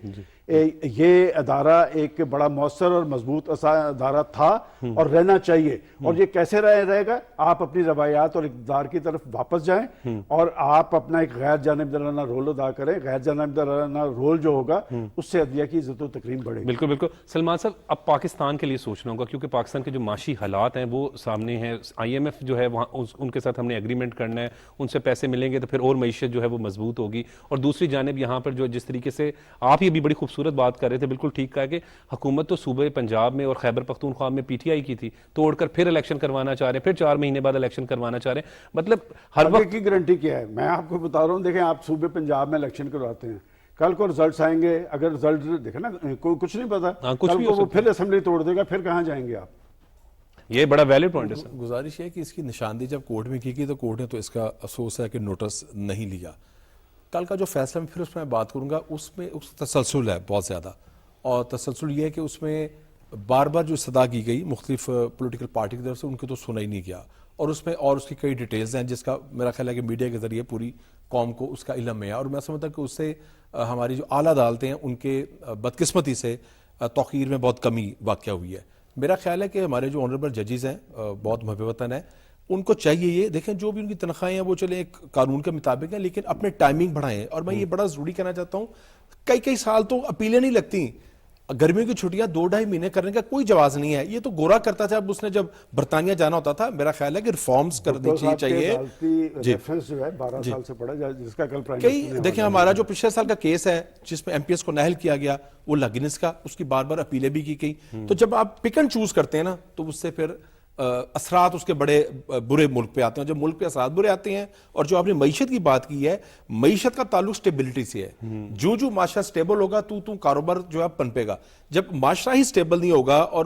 یہ ادارہ ایک بڑا مؤثر اور مضبوط ادارہ تھا اور رہنا چاہیے, اور یہ کیسے رہے گا؟ آپ اپنی روایات اور اقتدار کی طرف واپس جائیں اور آپ اپنا ایک غیر جانبدارانہ رول ادا کریں. غیر جانبدارانہ رول جو ہوگا اس سے عدلیہ کی عزت و تکریم بڑھے گی.
بالکل بالکل. سلمان صاحب, اب پاکستان کے لیے سوچنا ہوگا کیونکہ پاکستان کے جو معاشی حالات ہیں وہ سامنے ہیں. آئی ایم ایف جو ہے وہاں ان کے ساتھ ہم نے ایگریمنٹ کرنا ہے, ان سے پیسے ملیں گے تو پھر اور معیشت جو ہے وہ مضبوط ہوگی. اور دوسری جانب یہاں پر جو جس طریقے سے آپ یہ بھی بڑی خوبصورت بات کر رہے تھے, بالکل ٹھیک کہا کہ حکومت تو صوبہ پنجاب میں اور خیبر پختونخوا میں پی ٹی آئی کی تھی, توڑ کر پھر الیکشن کروانا چاہ رہے ہیں, پھر 4 مہینے بعد الیکشن کروانا چاہ رہے ہیں. مطلب ہر وقت
کی گارنٹی کیا ہے؟ میں آپ کو بتا رہا ہوں, دیکھیں آپ صوبے پنجاب میں الیکشن کرواتے ہیں, کل کو رزلٹس آئیں گے, اگر رزلٹ دیکھیں نا کوئی کچھ نہیں پتا, کل کو وہ پھر اسمبلی توڑ دے گا, پھر کہاں جائیں گے آپ؟
یہ بڑا ویلڈ پوائنٹ ہے سر.
گزارش ہے کہ اس کی نشاندہی جب کورٹ میں کی گئی تو کورٹ نے تو اس کا افسوس ہے کہ نوٹس نہیں لیا. کل کا جو فیصلہ میں پھر اس میں بات کروں گا, اس میں اس تسلسل ہے بہت زیادہ, اور تسلسل یہ ہے کہ اس میں بار بار جو صدا کی گئی مختلف پولیٹیکل پارٹی کی طرف سے, ان کو تو سنا ہی نہیں گیا, اور اس میں اور اس کی کئی ڈیٹیلز ہیں جس کا میرا خیال ہے کہ میڈیا کے ذریعے پوری قوم کو اس کا علم ہے. اور میں سمجھتا ہوں کہ اس سے ہماری جو اعلیٰ عدالتیں ہیں ان کے بدقسمتی سے توقیر میں بہت کمی واقع ہوئی ہے. میرا خیال ہے کہ ہمارے جو آنریبل ججز ہیں بہت محب وطن ہیں, ان کو چاہیے یہ دیکھیں جو بھی ان کی تنخواہیں ہیں وہ چلیں ایک قانون کے مطابق ہیں, لیکن اپنے ٹائمنگ بڑھائیں. اور میں یہ بڑا ضروری کہنا چاہتا ہوں, کئی سال تو اپیلیں نہیں لگتی, گرمیوں کی چھٹیاں 2-2.5 مہینے کرنے کا کوئی جواز نہیں ہے. یہ تو گورا کرتا تھا, اب اس نے جب برطانیہ جانا ہوتا تھا. میرا خیال ہے کہ ریفارمز کرنی چاہیے. دیکھیں ہمارا جو پچھلے سال کا کیس ہے جس میں ایم پی ایس کو نااہل کیا گیا, وہ لگنس کا, اس کی بار بار اپیلیں بھی کی گئی. تو جب آپ پک اینڈ چوز کرتے ہیں نا تو اس سے پھر اثرات اس کے بڑے برے ملک پہ آتے ہیں. جب ملک پہ اثرات برے آتے ہیں, اور جو آپ نے معیشت کی بات کی ہے, معیشت کا تعلق سٹیبلٹی سے ہے. جو معاشرہ سٹیبل ہوگا تو کاروبار جو ہے پنپے گا. جب معاشرہ ہی سٹیبل نہیں ہوگا اور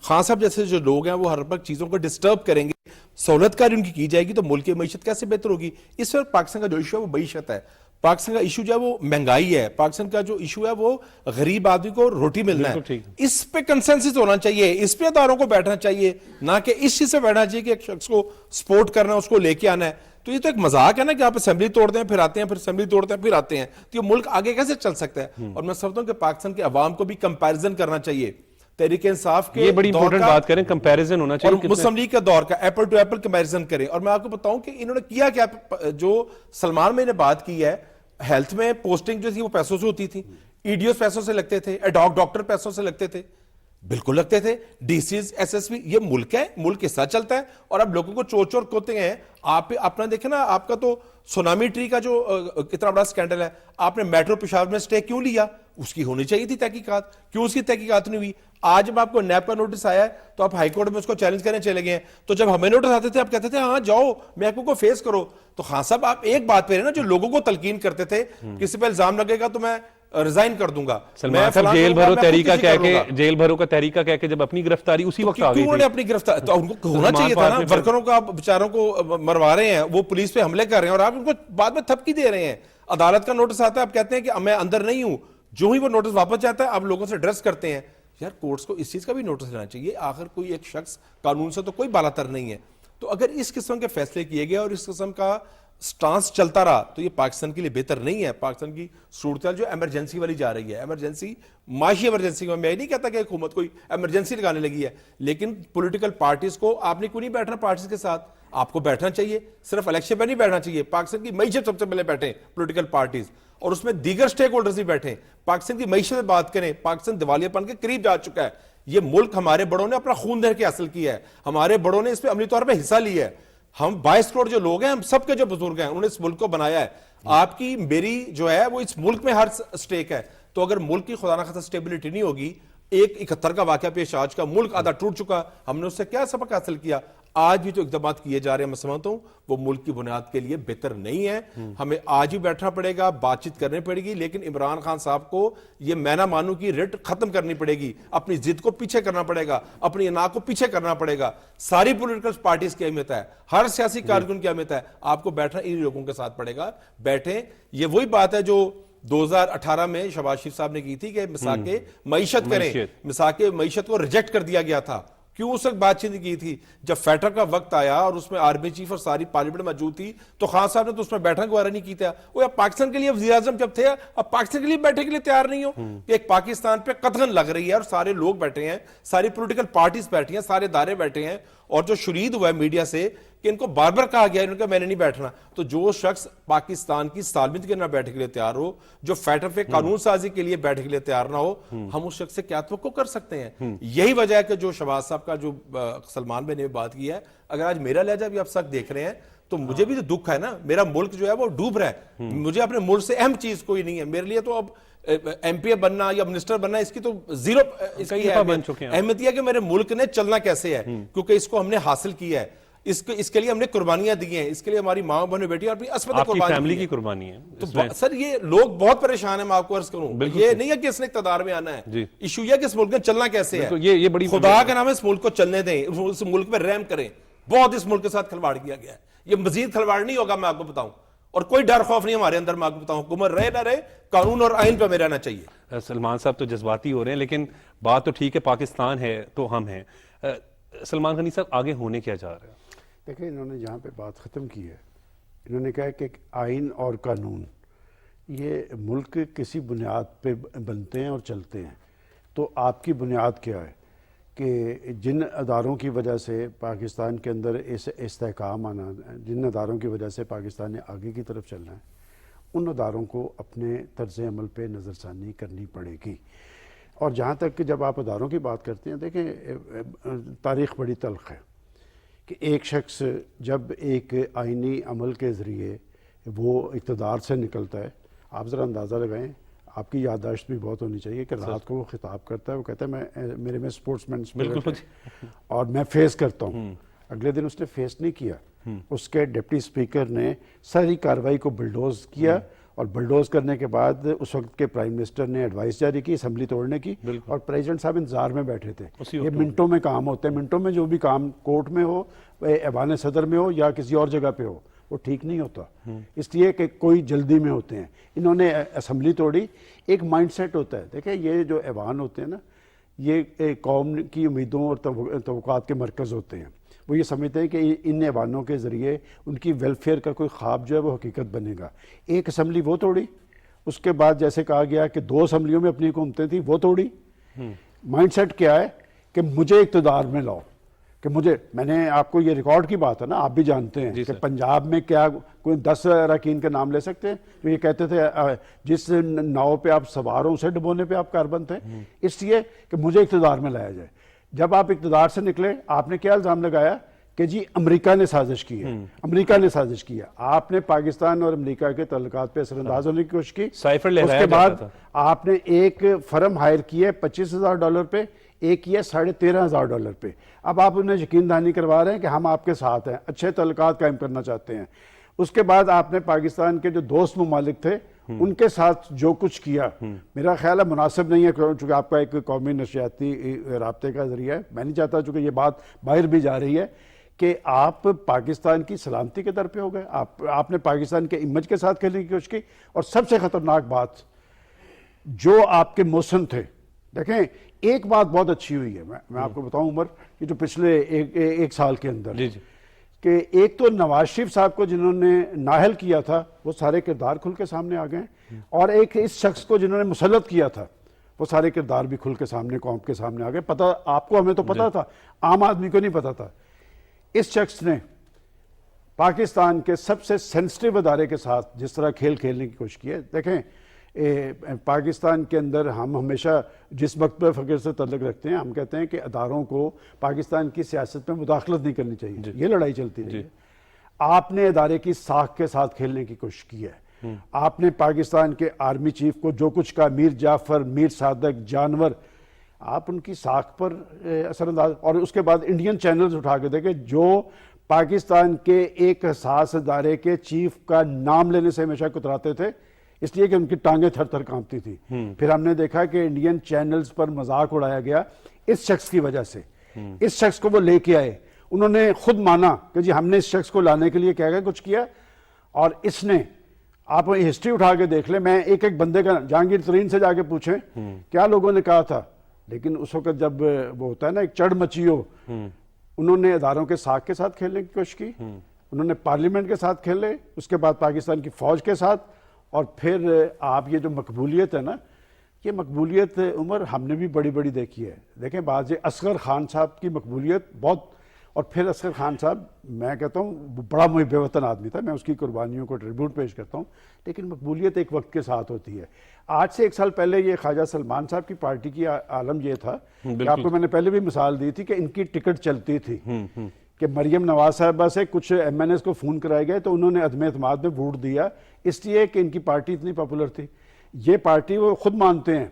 خان صاحب جیسے جو لوگ ہیں وہ ہر وقت چیزوں کو ڈسٹرب کریں گے, سہولت کاری ان کی جائے گی, تو ملک کی معیشت کیسے بہتر ہوگی؟ اس وقت پاکستان کا جو ایشو ہے وہ معیشت ہے. پاکستان کا ایشو جو ہے وہ مہنگائی ہے. پاکستان کا جو ایشو ہے وہ غریب آدمی کو روٹی ملنا ہے. اس پہ کنسنسس ہونا چاہیے, اس پہ اداروں کو بیٹھنا چاہیے, نہ کہ اس چیز سے بیٹھنا چاہیے کہ ایک شخص کو سپورٹ کرنا ہے, اس کو لے کے آنا ہے. تو یہ تو ایک مذاق ہے نا کہ آپ اسمبلی توڑتے ہیں پھر آتے ہیں, پھر اسمبلی توڑتے ہیں پھر آتے ہیں. تو یہ ملک آگے کیسے چل سکتا ہے؟ اور میں سمجھتا ہوں کہ پاکستان کے عوام کو بھی کمپیریزن کرنا چاہیے. تحریک انصاف کے
یہ بڑی امپورٹنٹ بات کریں, کمپیریزن ہونا چاہیے,
اور مسلم لیگ کا دور کا ایپل ٹو ایپل کمپیریزن کریں. اور میں آپ کو بتاؤں کہ انہوں نے کیا کیا, جو سلمان میں نے بات کی ہے, ہیلتھ میں پوسٹنگ جو تھی وہ پیسوں سے ہوتی تھی, ای ڈی اوز پیسوں سے لگتے تھے, ایڈاک ڈاکٹر پیسوں سے لگتے تھے, بالکل لگتے تھے, D Cs S S P. یہ ملک ہے, ملک اس ساتھ چلتا ہے. اور اب لوگوں کو چور چور کوتے ہیں. آپ اپنا دیکھیں نا, آپ کا تو سونامی ٹری کا جو اتنا بڑا سکینڈل ہے, آپ نے میٹرو پشاور میں سٹے کیوں لیا؟ اس کی ہونی چاہیے تھی تحقیقات, کیوں اس کی تحقیقات نہیں ہوئی؟ آج جب آپ کو نیب کا نوٹس آیا ہے تو آپ ہائی کورٹ میں اس کو چیلنج کرنے چلے گئے ہیں. تو جب ہمیں نوٹس آتے تھے آپ کہتے تھے ہاں جاؤ محکموں کو فیس کرو. تو خان صاحب آپ ایک بات پہ رہے نا, جو لوگوں کو تلقین کرتے تھے کسی پہ الزام لگے گا تو میں ریزائن کر دوں گا,
سلمان صاحب جیل بھرو طریقہ کہہ کے, جیل بھرو کا طریقہ کہہ کے جب اپنی گرفتاری اسی وقت آ گئی
تھی, اپنی گرفتاری تو ان کو ہونا چاہیے تھا نا. ورکروں کا بیچاروں کو مروا رہے ہیں, وہ پولیس پہ حملے کر رہے ہیں, اور آپ ان کو بعد میں تھپکی دے رہے ہیں. عدالت کا نوٹس آتا ہے, آپ کہتے ہیں کہ میں اندر نہیں ہوں, جو ہی وہ نوٹس واپس جاتا ہے آپ لوگوں سے ڈریس کرتے ہیں. یار کورٹس کو اس چیز کا بھی نوٹس لینا چاہیے. آخر کوئی ایک شخص قانون سے تو کوئی بالا تر نہیں ہے. تو اگر اس قسم کے فیصلے کیے گئے اور اس قسم کا سٹانس چلتا رہا تو یہ پاکستان کے لیے بہتر نہیں ہے. پاکستان کی صورتحال جو ایمرجنسی والی جا رہی ہے, ایمرجنسی معاشی ایمرجنسی میں نہیں کہتا کہ حکومت کوئی ایمرجنسی لگانے لگی ہے, لیکن پولیٹیکل پارٹیز کو آپ نے کیوں نہیں بیٹھنا پارٹیز کے ساتھ؟ آپ کو بیٹھنا چاہیے, صرف الیکشن پہ نہیں بیٹھنا چاہیے. پاکستان کی معیشت سب سے پہلے بیٹھیں پولیٹیکل پارٹیز, اور اس میں دیگر سٹیک ہولڈرز بھی بیٹھیں, پاکستان کی معیشت سے بات کریں. پاکستان دیوالیہ پن کے قریب جا چکا ہے. یہ ملک ہمارے بڑوں نے اپنا خون دے کے حاصل کیا ہے, ہمارے بڑوں نے اس پہ عملی طور پہ حصہ لیا ہے. ہم 22 کروڑ جو لوگ ہیں, ہم سب کے جو بزرگ ہیں, انہوں نے اس ملک کو بنایا ہے. آپ کی میری جو ہے وہ اس ملک میں ہر سٹیک ہے. تو اگر ملک کی خدا نخواستہ سٹیبلٹی نہیں ہوگی, 71 کا واقعہ پیش, آج کا ملک آدھا ٹوٹ چکا, ہم نے اس سے کیا سبق حاصل کیا؟ آج بھی جو اقدامات کیے جا رہے ہیں میں سمجھتا ہوں وہ ملک کی بنیاد کے لیے بہتر نہیں ہے. ہمیں آج بھی بیٹھنا پڑے گا, بات چیت کرنی پڑے گی, لیکن عمران خان صاحب کو یہ میں نہ مانوں کی رٹ ختم کرنی پڑے گی, اپنی ضد کو پیچھے کرنا پڑے گا, اپنی انا کو پیچھے کرنا پڑے گا. ساری پولیٹیکل پارٹیز کی اہمیت ہے, ہر سیاسی کارکن کی اہمیت ہے. آپ کو بیٹھنا ان لوگوں کے ساتھ پڑے گا. بیٹھیں, یہ وہی بات ہے جو 2018 میں شہباز شریف صاحب نے کی تھی کہ مساق معیشت کریں, مساق معیشت کو ریجیکٹ کر دیا گیا تھا. کیوں اس وقت بات چیت کی تھی؟ جب فیٹر کا وقت آیا اور اس میں آرمی چیف اور ساری پارلیمنٹ موجود تھی تو خان صاحب نے تو اس میں بیٹھنے کو نہیں کی تھا. وہ پاکستان کے لیے وزیر اعظم جب تھے, اب پاکستان کے لیے بیٹھنے کے لیے تیار نہیں ہو کہ ایک پاکستان پہ قطغن لگ رہی ہے اور سارے لوگ بیٹھے ہیں, ساری پولیٹیکل پارٹیز بیٹھی ہیں, سارے ادارے بیٹھے ہیں, اور جو شرید ہوا ہے میڈیا سے کہ ان کو بار بار کہا گیا, انہوں نے کہا میں نے نہیں بیٹھنا. تو جو شخص پاکستان کی سالمیت کے نہ بیٹھنے کے لیے تیار ہو, جو فیٹر پہ قانون سازی کے لیے بیٹھنے کے لیے تیار نہ ہو, ہم اس شخص سے کیا توقع کر سکتے ہیں؟ یہی وجہ ہے کہ جو شہباز صاحب کا جو سلمان بھائی نے بات کی ہے, اگر آج میرا لہجہ بھی آپ سب دیکھ رہے ہیں تو مجھے بھی تو دکھ ہے نا. میرا ملک جو ہے وہ ڈوب رہا ہے, مجھے اپنے ملک سے اہم چیز کوئی نہیں ہے. میرے لیے تو اب ایم پی بننا یا منسٹر بننا اس کی تو زیرو اہمیت ہے کہ میرے ملک نے چلنا کیسے ہے, کیونکہ اس کو ہم نے حاصل کیا ہے, اس کے لیے ہم نے قربانیاں دی ہیں, اس کے لیے ہماری ماں بہنیں بیٹی اور اپنی عصمت
فیملی کی قربانی ہے.
تو سر یہ لوگ بہت پریشان ہیں, میں آپ کو عرض کروں, یہ نہیں ہے کہ اس نے اقتدار میں آنا ہے, ایشو یہ کہ اس ملک میں چلنا کیسے ہے. خدا کے نام اس ملک کو چلنے دیں, اس ملک میں رحم کریں. بہت اس ملک کے ساتھ کھلواڑ کیا گیا ہے, یہ مزید کھلواڑ نہیں ہوگا, میں آپ کو بتاؤں, اور کوئی ڈر خوف نہیں ہمارے اندر. میں آپ کو بتاؤں, حکومت رہے نہ رہے, قانون اور آئین پہ ہمیں رہنا چاہیے.
سلمان صاحب تو جذباتی ہو رہے ہیں, لیکن بات تو ٹھیک ہے, پاکستان ہے تو ہم ہیں. سلمان غنی صاحب آگے ہونے کیا جا رہا ہے؟
دیکھیں, انہوں نے جہاں پہ بات ختم کی ہے, انہوں نے کہا کہ آئین اور قانون یہ ملک کسی بنیاد پہ بنتے ہیں اور چلتے ہیں. تو آپ کی بنیاد کیا ہے کہ جن اداروں کی وجہ سے پاکستان کے اندر استحکام آنا, جن اداروں کی وجہ سے پاکستان نے آگے کی طرف چلنا ہے, ان اداروں کو اپنے طرز عمل پہ نظر ثانی کرنی پڑے گی. اور جہاں تک کہ جب آپ اداروں کی بات کرتے ہیں, دیکھیں تاریخ بڑی تلخ ہے کہ ایک شخص جب ایک آئینی عمل کے ذریعے وہ اقتدار سے نکلتا ہے, آپ ذرا اندازہ لگائیں, آپ کی یادداشت بھی بہت ہونی چاہیے کہ رات کو وہ خطاب کرتا ہے, وہ کہتا ہے میرے میں سپورٹس مین اور میں فیس کرتا ہوں. اگلے دن اس نے فیس نہیں کیا, اس کے ڈپٹی اسپیکر نے ساری کارروائی کو بلڈوز کیا, اور بلڈوز کرنے کے بعد اس وقت کے پرائم منسٹر نے ایڈوائس جاری کی اسمبلی توڑنے کی, اور پریزیڈنٹ صاحب انتظار میں بیٹھے تھے. یہ منٹوں میں کام ہوتے ہیں, منٹوں میں جو بھی کام کورٹ میں ہو, ایوان صدر میں ہو یا کسی اور جگہ پہ ہو, وہ ٹھیک نہیں ہوتا, اس لیے کہ کوئی جلدی میں ہوتے ہیں. انہوں نے اسمبلی توڑی. ایک مائنڈ سیٹ ہوتا ہے, دیکھیں یہ جو ایوان ہوتے ہیں نا, یہ قوم کی امیدوں اور توقعات کے مرکز ہوتے ہیں. وہ یہ سمجھتے ہیں کہ ان ایوانوں کے ذریعے ان کی ویلفیئر کا کوئی خواب جو ہے وہ حقیقت بنے گا. ایک اسمبلی وہ توڑی, اس کے بعد جیسے کہا گیا کہ 2 اسمبلیوں میں اپنی حکومتیں تھیں وہ توڑی. مائنڈ سیٹ کیا ہے کہ مجھے اقتدار میں لاؤ, کہ میں نے آپ کو یہ ریکارڈ کی بات ہے نا, آپ بھی جانتے ہیں کہ پنجاب میں کیا کوئی 10 اراکین کا نام لے سکتے ہیں تو یہ کہتے تھے جس ناؤ پہ آپ سوار ہوں اسے ڈبونے پہ آپ کاربند تھے, اس لیے کہ مجھے اقتدار میں لایا جائے. جب آپ اقتدار سے نکلے, آپ نے کیا الزام لگایا کہ جی امریکہ نے سازش کی ہے, امریکہ نے سازش کیا. آپ نے پاکستان اور امریکہ کے تعلقات پہ اثر انداز ہونے کی کوشش کی. اس کے بعد آپ نے ایک فرم ہائر کی ہے $25,000 پہ, ایک کیا $13,500 پہ. اب آپ انہیں یقین دہانی کروا رہے ہیں کہ ہم آپ کے ساتھ ہیں, اچھے تعلقات قائم کرنا چاہتے ہیں. اس کے بعد آپ نے پاکستان کے جو دوست ممالک تھے ان کے ساتھ جو کچھ کیا, میرا خیال ہے مناسب نہیں ہے, چونکہ آپ کا ایک قومی نشریاتی رابطے کا ذریعہ ہے. میں نہیں چاہتا, چونکہ یہ بات باہر بھی جا رہی ہے, کہ آپ پاکستان کی سلامتی کے در پہ ہو گئے. آپ نے پاکستان کے امیج کے ساتھ کھیلنے کی کوشش کی. اور سب سے خطرناک بات, جو آپ کے موسم تھے, دیکھیں ایک بات بہت اچھی ہوئی ہے, میں آپ کو بتاؤں عمر, یہ جو پچھلے ایک سال کے اندر, کہ ایک تو نواز شریف صاحب کو جنہوں نے نااہل کیا تھا وہ سارے کردار کھل کے سامنے آ گئے, اور ایک اس شخص کو جنہوں نے مسلط کیا تھا وہ سارے کردار بھی کھل کے سامنے, قوم کے سامنے آ گئے. پتہ آپ کو, ہمیں تو پتہ تھا, عام آدمی کو نہیں پتہ تھا. اس شخص نے پاکستان کے سب سے سینسٹیو ادارے کے ساتھ جس طرح کھیل کھیلنے کی کوشش کی ہے. دیکھیں پاکستان کے اندر ہم ہمیشہ جس وقت پہ فقر سے تعلق رکھتے ہیں, ہم کہتے ہیں کہ اداروں کو پاکستان کی سیاست میں مداخلت نہیں کرنی چاہیے. یہ لڑائی چلتی رہی ہے. آپ نے ادارے کی ساکھ کے ساتھ کھیلنے کی کوشش کی ہے. آپ نے پاکستان کے آرمی چیف کو جو کچھ کہا, میر جعفر, میر صادق, جانور, آپ ان کی ساکھ پر اثر انداز. اور اس کے بعد انڈین چینلز اٹھا کے دیکھیں جو پاکستان کے ایک حساس ادارے کے چیف کا نام لینے سے ہمیشہ کتراتے تھے اس لیے کہ ان کی ٹانگیں تھر تھر کانپتی تھی. پھر ہم نے دیکھا کہ انڈین چینلز پر مذاق اڑایا گیا اس شخص کی وجہ سے. اس شخص کو وہ لے کے آئے, انہوں نے خود مانا کہ جی ہم نے اس شخص کو لانے کے لیے کیا کچھ کیا, اور اس نے, آپ ہسٹری اٹھا کے دیکھ لیں, میں ایک ایک بندے کا جہانگیر ترین سے جا کے پوچھیں کیا لوگوں نے کہا تھا, لیکن اس وقت جب وہ ہوتا ہے نا ایک چڑھ مچی ہو, انہوں نے اداروں کے ساکھ کے ساتھ کھیلنے کی کوشش کی, انہوں نے پارلیمنٹ کے ساتھ کھیلے, اس کے بعد پاکستان کی فوج کے ساتھ, اور پھر آپ یہ جو مقبولیت ہے نا, یہ مقبولیت عمر ہم نے بھی بڑی بڑی دیکھی ہے. دیکھیں بعض اصغر خان صاحب کی مقبولیت بہت, اور پھر اصغر خان صاحب میں کہتا ہوں بڑا محب وطن آدمی تھا, میں اس کی قربانیوں کو ٹریبیوٹ پیش کرتا ہوں, لیکن مقبولیت ایک وقت کے ساتھ ہوتی ہے. آج سے 1 سال پہلے یہ خواجہ سلمان صاحب کی پارٹی کی عالم یہ تھا کہ آپ کو میں نے پہلے بھی مثال دی تھی کہ ان کی ٹکٹ چلتی تھی کہ مریم نواز صاحبہ سے کچھ ایم این ایز کو فون کرائے گئے تو انہوں نے عدم اعتماد میں ووٹ دیا اس لیے کہ ان کی پارٹی اتنی پاپولر تھی. یہ پارٹی وہ خود مانتے ہیں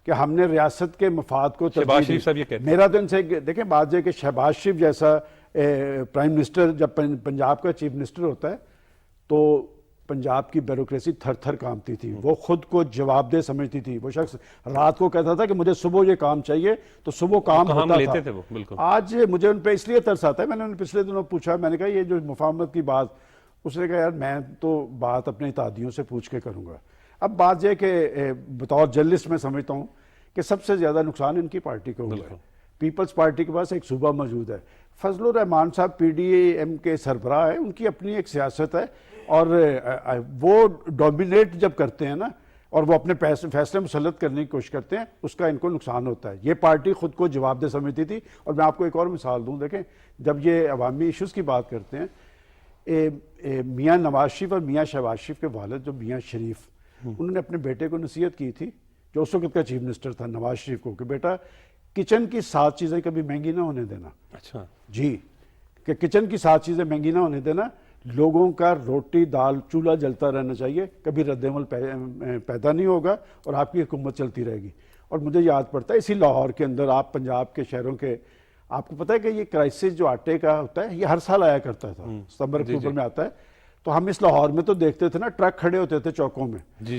کہ ہم نے ریاست کے مفاد کو ترجیح دی. میرا تو ان سے دیکھیں بات یہ کہ شہباز شریف جیسا پرائم منسٹر جب پنجاب کا چیف منسٹر ہوتا ہے تو پنجاب کی بیوروکریسی تھر تھر کامتی تھی, وہ خود کو جواب دہ سمجھتی تھی. وہ شخص رات کو کہتا تھا کہ مجھے صبح یہ کام چاہیے تو صبح کام ہوتا تھا. آج مجھے ان پہ اس لیے ترس آتا ہے, میں نے انہیں پچھلے دنوں پوچھا, میں نے کہا یہ جو مفاہمت کی بات, اس نے کہا یار میں تو بات اپنے اتحادیوں سے پوچھ کے کروں گا. اب بات یہ کہ بطور جرنلسٹ میں سمجھتا ہوں کہ سب سے زیادہ نقصان ان کی پارٹی کو ہوا ہے. پیپلز پارٹی کے پاس ایک صوبہ موجود ہے, فضل الرحمان صاحب پی ڈی ایم کے سربراہ ہیں, ان کی اپنی ایک سیاست ہے, اور وہ ڈومینیٹ جب کرتے ہیں نا اور وہ اپنے فیصلے مسلط کرنے کی کوشش کرتے ہیں, اس کا ان کو نقصان ہوتا ہے. یہ پارٹی خود کو جواب دہ سمجھتی تھی. اور میں آپ کو ایک اور مثال دوں, دیکھیں جب یہ عوامی ایشوز کی بات کرتے ہیں, میاں نواز شریف اور میاں شہباز شریف کے والد جو میاں شریف, انہوں نے اپنے بیٹے کو نصیحت کی تھی جو اس وقت کا چیف منسٹر تھا نواز شریف کو, کہ بیٹا کچن کی 7 چیزیں کبھی مہنگی نہ ہونے دینا. اچھا جی, کہ کچن کی 7 چیزیں مہنگی نہ ہونے دینا, لوگوں کا روٹی دال چولہا جلتا رہنا چاہیے, کبھی رد عمل پیدا نہیں ہوگا اور آپ کی حکومت چلتی رہے گی. اور مجھے یاد پڑتا ہے اسی لاہور کے اندر, آپ پنجاب کے شہروں کے, آپ کو پتہ ہے کہ یہ کرائسس جو آٹے کا ہوتا ہے یہ ہر سال آیا کرتا تھا, ستمبر اکتوبر میں آتا ہے. تو ہم اس لاہور میں تو دیکھتے تھے نا, ٹرک کھڑے ہوتے تھے چوکوں میں,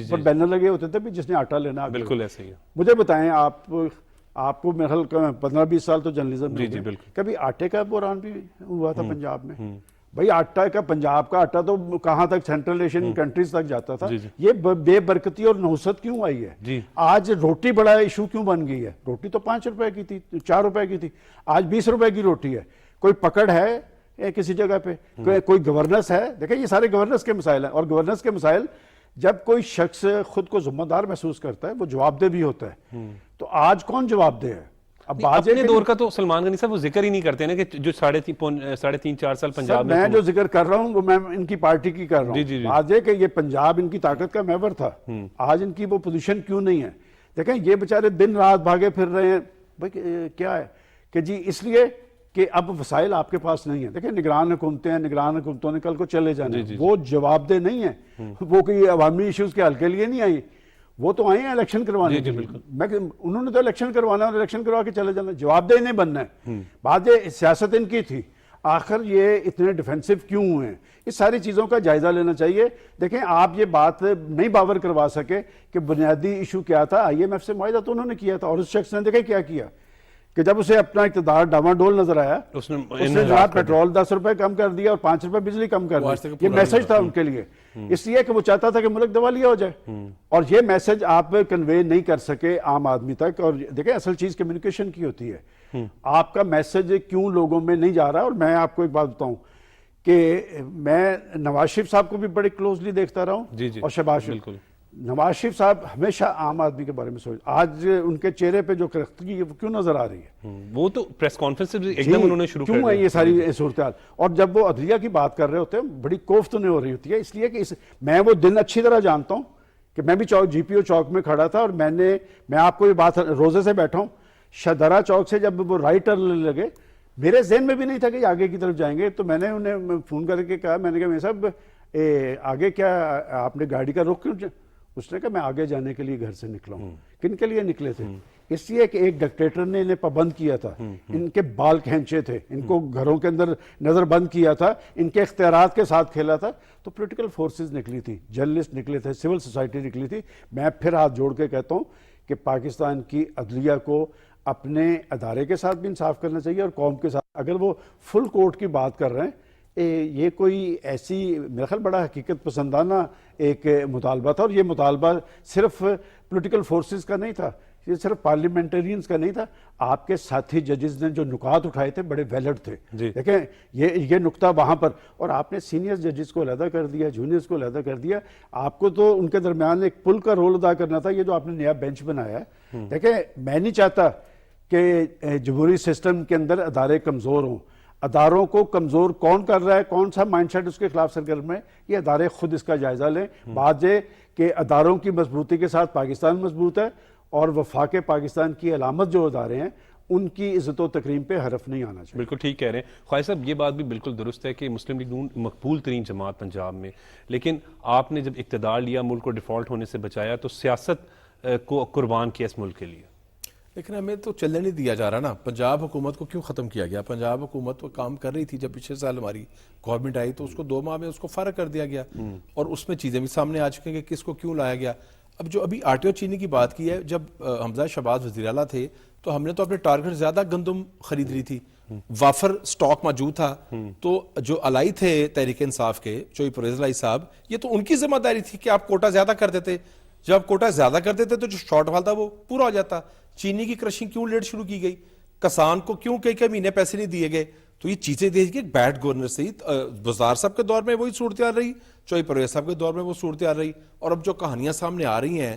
پر بینر لگے ہوتے تھے بھی جس نے آٹا لینا.
بالکل ایسے ہی.
مجھے بتائیں آپ کو میرے خیال 15-20 سال تو جرنلزم میں, کبھی آٹے کا بحران بھی ہوا تھا پنجاب میں؟ بھائی آٹا کا, پنجاب کا آٹا تو کہاں تک, سینٹرل ایشین کنٹریز تک جاتا تھا. یہ بے برکتی اور نحوست کیوں آئی ہے؟ آج روٹی بڑا ایشو کیوں بن گئی ہے؟ روٹی تو 5 روپے کی تھی, 4 روپے کی تھی, آج 20 روپے کی روٹی ہے. کوئی پکڑ ہے کسی جگہ پہ؟ کوئی گورننس ہے؟ دیکھیں یہ سارے گورننس کے مسائل ہیں, اور گورننس کے مسائل جب کوئی شخص خود کو ذمہ دار محسوس کرتا ہے وہ جواب دہ بھی ہوتا ہے. تو آج کون جواب دہ ہے؟
اب اپنے دور کا تو سلمان غنی صاحب وہ ذکر ہی نہیں کرتے نا, کہ جو 3.5-4 سال پنجاب
میں جو ذکر کر رہا ہوں وہ میں ان کی پارٹی کی کر رہا ہوں. آج ہے کہ یہ پنجاب ان کی طاقت کا محور تھا, آج ان کی وہ پوزیشن کیوں نہیں ہے؟ دیکھیں یہ بیچارے دن رات بھاگے پھر رہے ہیں. بھائی کیا ہے کہ جی اس لیے کہ اب وسائل آپ کے پاس نہیں ہیں. دیکھیں نگران حکومتیں ہیں, نگران حکومتوں نے کل کو چلے جانا, وہ جواب دہ نہیں ہیں, وہ کوئی عوامی ایشوز کے حل کے لیے نہیں آئی, وہ تو آئے ہیں الیکشن کروانے کے لیے. انہوں نے تو الیکشن کروانا ہے اور الیکشن کروا کے چلے جانا, جواب دہ نہیں بننا ہے. بات یہ سیاست ان کی تھی, آخر یہ اتنے ڈیفینسو کیوں ہوئے ہیں؟ اس ساری چیزوں کا جائزہ لینا چاہیے. دیکھیں آپ یہ بات نہیں باور کروا سکے کہ بنیادی ایشو کیا تھا. آئی ایم ایف سے معاہدہ تو انہوں نے کیا تھا, اور اس شخص نے دیکھیں کیا کیا کہ جب اسے اپنا اقتدار ڈاواڈول نظر آیا, اس نے جناب پیٹرول 10 روپے کم کر دیا اور 5 روپے بجلی کم کر دی. یہ میسج تھا ان کے لیے, اس لیے کہ وہ چاہتا تھا کہ ملک دیوالیہ ہو جائے, اور یہ میسج آپ کنوے نہیں کر سکے عام آدمی تک. اور دیکھیں اصل چیز کمیونیکیشن کی ہوتی ہے, آپ کا میسج کیوں لوگوں میں نہیں جا رہا. اور میں آپ کو ایک بات بتاؤں کہ میں نواز شریف صاحب کو بھی بڑے کلوزلی دیکھتا رہا ہوں, اور شہباز شریف. نواز شریف صاحب ہمیشہ عام آدمی کے بارے میں سوچ, آج ان کے چہرے پہ جو کرختگی ہے وہ کیوں نظر آ رہی ہے؟
وہ تو پریس کانفرنس سے ایک دم انہوں نے شروع
کیوں ہے یہ ساری صورتحال. اور جب وہ عدلیہ کی بات کر رہے ہوتے ہیں بڑی کوفت انہیں ہو رہی ہوتی ہے, اس لیے کہ میں وہ دن اچھی طرح جانتا ہوں کہ میں بھی جی پی او چوک میں کھڑا تھا, اور میں آپ کو یہ بات روزے سے بیٹھا ہوں, شہدرہ چوک سے جب وہ رائٹ ٹرن لگے, میرے ذہن میں بھی نہیں تھا کہ آگے کی طرف جائیں گے. تو میں نے انہیں فون کر کے کہا, میں نے کہا میں صاحب آگے کیا آپ نے گاڑی کا رخ کیوں؟ اس نے کہا میں آگے جانے کے لیے گھر سے نکلا ہوں. کن کے لیے نکلے تھے؟ اس لیے کہ ایک ڈکٹیٹر نے انہیں پابند کیا تھا، ان کے بال کھینچے تھے، ان کو گھروں کے اندر نظر بند کیا تھا، ان کے اختیارات کے ساتھ کھیلا تھا. تو پولیٹیکل فورسز نکلی تھی، جرنلسٹ نکلے تھے، سول سوسائٹی نکلی تھی. میں پھر ہاتھ جوڑ کے کہتا ہوں کہ پاکستان کی عدلیہ کو اپنے ادارے کے ساتھ بھی انصاف کرنا چاہیے اور قوم کے ساتھ. اگر وہ فل کورٹ کی بات کر رہے ہیں، یہ کوئی ایسی میرا خیال بڑا حقیقت پسندانہ ایک مطالبہ تھا، اور یہ مطالبہ صرف پولیٹیکل فورسز کا نہیں تھا، یہ صرف پارلیمنٹرینز کا نہیں تھا. آپ کے ساتھی ججز نے جو نکات اٹھائے تھے بڑے ویلڈ تھے. دیکھیں یہ نکتہ وہاں پر، اور آپ نے سینئر ججز کو علیحدہ کر دیا، جونیئرز کو علیحدہ کر دیا. آپ کو تو ان کے درمیان ایک پل کا رول ادا کرنا تھا. یہ جو آپ نے نیا بینچ بنایا ہے، دیکھیں میں نہیں چاہتا کہ جمہوری سسٹم کے اندر ادارے کمزور ہوں. اداروں کو کمزور کون کر رہا ہے، کون سا مائنڈ سیٹ اس کے خلاف سرگرم ہے، یہ ادارے خود اس کا جائزہ لیں. بات یہ کہ اداروں کی مضبوطی کے ساتھ پاکستان مضبوط ہے، اور وفاق پاکستان کی علامت جو ادارے ہیں ان کی عزت و تکریم پہ حرف نہیں آنا چاہیے.
بالکل ٹھیک کہہ رہے ہیں خواجہ صاحب، یہ بات بھی بالکل درست ہے کہ مسلم لیگ نون مقبول ترین جماعت پنجاب میں، لیکن آپ نے جب اقتدار لیا، ملک کو ڈیفالٹ ہونے سے بچایا، تو سیاست کو قربان کیا اس ملک کے لیے.
لیکن ہمیں تو چلنے نہیں دیا جا رہا نا. پنجاب حکومت کو کیوں ختم کیا گیا؟ پنجاب حکومت وہ کام کر رہی تھی، جب پچھلے سال ہماری گورنمنٹ آئی تو اس کو 2 ماہ میں اس کو فارغ کر دیا گیا، اور اس میں چیزیں بھی سامنے آ چکیں کہ کس کو کیوں لایا گیا. اب جو ابھی آٹے اور چینی کی بات کی ہے، جب حمزہ شہباز وزیر اعلیٰ تھے تو ہم نے تو اپنے ٹارگٹ زیادہ گندم خرید لی تھی، وافر سٹاک موجود تھا. تو جو الائی تھے تحریک انصاف کے، چوئی پرویز الائی صاحب، یہ تو ان کی ذمہ داری تھی کہ آپ کوٹا زیادہ کر دیتے. جب کوٹا زیادہ کر دیتے تو جو شارٹ فال تھا وہ پورا ہو جاتا. چینی کی کرشنگ کیوں لیٹ شروع کی گئی؟ کسان کو کیوں کئی مہینے پیسے نہیں دیے گئے؟ تو یہ چیزیں دیکھیے کہ بیڈ گورنر سے وزار صاحب کے دور میں وہی صورتحال رہی، چوئی پرویز صاحب کے دور میں وہ صورتحال رہی، اور اب جو کہانیاں سامنے آ رہی ہیں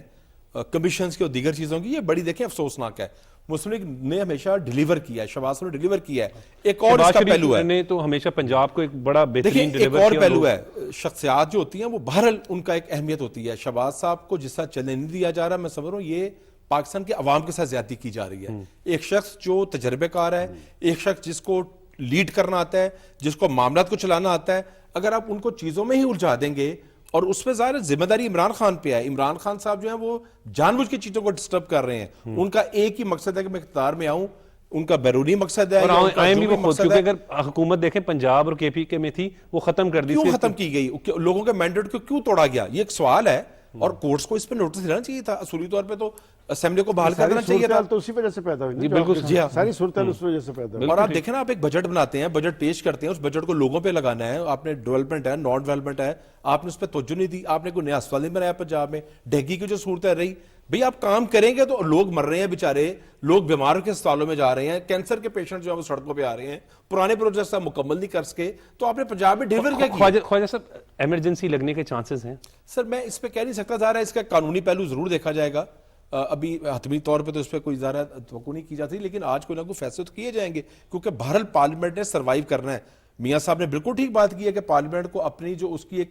کمیشنز کی اور دیگر چیزوں کی، یہ بڑی دیکھیں افسوسناک ہے. مسلم لیگ نے ہمیشہ ڈیلیور کیا ہے، شہباز نے ڈیلیور کیا ہے. ایک اور اس کا پہلو ہے،
نے تو ہمیشہ پنجاب کو ایک بڑا بہترین
دیکھیں ایک اور پہلو ہے، شخصیات جو ہوتی ہیں وہ بہرحال ان کا ایک اہمیت ہوتی ہے. شہباز صاحب کو جس طرح چلنے نہیں دیا جا رہا، میں سمجھ رہا ہوں یہ پاکستان کے عوام کے ساتھ زیادتی کی جا رہی ہے. ایک شخص جو تجربے کار ہے، ایک شخص جس کو لیڈ کرنا آتا ہے، جس کو معاملات کو چلانا آتا ہے، اگر آپ ان کو چیزوں میں ہی الجھا دیں گے، اور اس میں ظاہر ذمہ داری عمران خان پہ ہے. عمران خان صاحب جو ہیں وہ جان بوجھ کے چیزوں کو ڈسٹرب کر رہے ہیں. ان کا ایک ہی مقصد ہے کہ میں اقتدار میں آؤں، ان کا بیرونی مقصد ہے،
اور آئیں بھی وہ خود، کیونکہ اگر حکومت دیکھیں پنجاب اور کے پی کے میں تھی وہ ختم کر دی.
کیوں ختم کی گئی؟ لوگوں کے مینڈیٹ کو کیوں توڑا گیا؟ یہ ایک سوال ہے، اور کورٹس کو اس پہ نوٹس دینا چاہیے تھا. اصولی طور پہ تو اسمبلی کو بحال کرنا چاہیے تھا.
تو اسی وجہ سے پیدا ہوئی.
بالکل
جی ہاں،
ساری صورتحال اس وجہ سے پیدا ہوئی.
اور آپ دیکھیں نا، آپ ایک بجٹ بناتے ہیں، بجٹ پیش کرتے ہیں، اس بجٹ کو لوگوں پہ لگانا ہے. آپ نے ڈیولپمنٹ ہے، نان ڈیولپمنٹ ہے، آپ نے اس پہ توجہ نہیں دی. آپ نے کوئی نیا اسپتال نہیں بنایا پنجاب میں. ڈھیگی کی جو صورت ہے رہی، بھئی آپ کام کریں گے تو لوگ مر رہے ہیں بیچارے، لوگ بیمار کے اسپتالوں میں جا رہے ہیں، کینسر کے پیشنٹ جو ہیں وہ سڑکوں پہ آ رہے ہیں، پرانے پروجیکٹس آپ مکمل نہیں کر سکے. تو آپ نے پنجاب میں ڈیلیور کیا کیا؟
خواجہ صاحب ایمرجنسی لگنے کے چانسز ہیں؟
سر میں اس پہ کہہ نہیں سکتا، ظاہر ہے اس کا قانونی پہلو ضرور دیکھا جائے گا. ابھی حتمی طور پہ تو اس پہ کوئی زیادہ توقع نہیں کی جاتی، لیکن آج کوئی نہ کوئی فیصلے تو کیے جائیں گے، کیونکہ بہرحال پارلیمنٹ نے سروائیو کرنا ہے. میاں صاحب نے بالکل ٹھیک بات کی ہے کہ پارلیمنٹ کو اپنی جو اس کی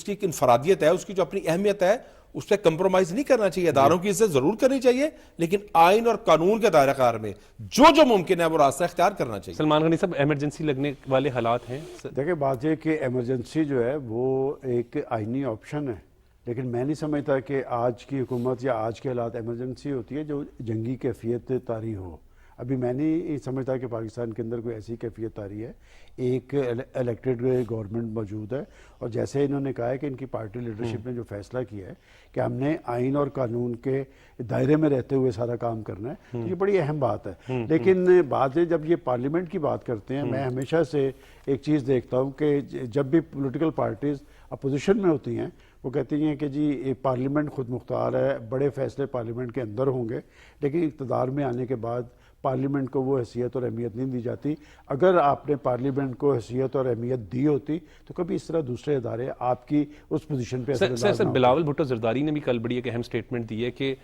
ایک انفرادیت ہے، اس کی جو اپنی اہمیت ہے، اس پہ کمپرومائز نہیں کرنا چاہیے. اداروں کی عزت ضرور کرنی چاہیے، لیکن آئین اور قانون کے دائرہ کار میں جو ممکن ہے وہ راستہ اختیار کرنا چاہیے.
سلمان غنی صاحب، ایمرجنسی لگنے والے حالات ہیں؟
دیکھیں بات یہ کہ ایمرجنسی جو ہے وہ ایک آئینی آپشن ہے، لیکن میں نہیں سمجھتا کہ آج کی حکومت یا آج کے حالات ایمرجنسی ہوتی ہے جو جنگی کیفیت طاری ہو. ابھی میں نہیں سمجھتا کہ پاکستان کے اندر کوئی ایسی کیفیت طاری ہے. ایک الیکٹڈ گورنمنٹ موجود ہے، اور جیسے انہوں نے کہا ہے کہ ان کی پارٹی لیڈرشپ نے جو فیصلہ کیا ہے کہ ہم نے آئین اور قانون کے دائرے میں رہتے ہوئے سارا کام کرنا ہے، تو یہ بڑی اہم بات ہے. لیکن بات ہے جب یہ پارلیمنٹ کی بات کرتے ہیں، میں ہمیشہ سے ایک چیز دیکھتا ہوں کہ جب بھی پولیٹیکل پارٹیز اپوزیشن میں ہوتی ہیں وہ کہتی ہیں کہ جی پارلیمنٹ خود مختار ہے، بڑے فیصلے پارلیمنٹ کے اندر ہوں گے، لیکن اقتدار میں آنے کے بعد پارلیمنٹ کو وہ حیثیت اور اہمیت نہیں دی جاتی. اگر آپ نے پارلیمنٹ کو حیثیت اور اہمیت دی ہوتی تو کبھی اس طرح دوسرے ادارے آپ کی اس پوزیشن پہ اثر انداز نہ ہوتے.
بلاول بھٹو زرداری نے بھی کل بڑی ایک اہم سٹیٹمنٹ دی ہے کہ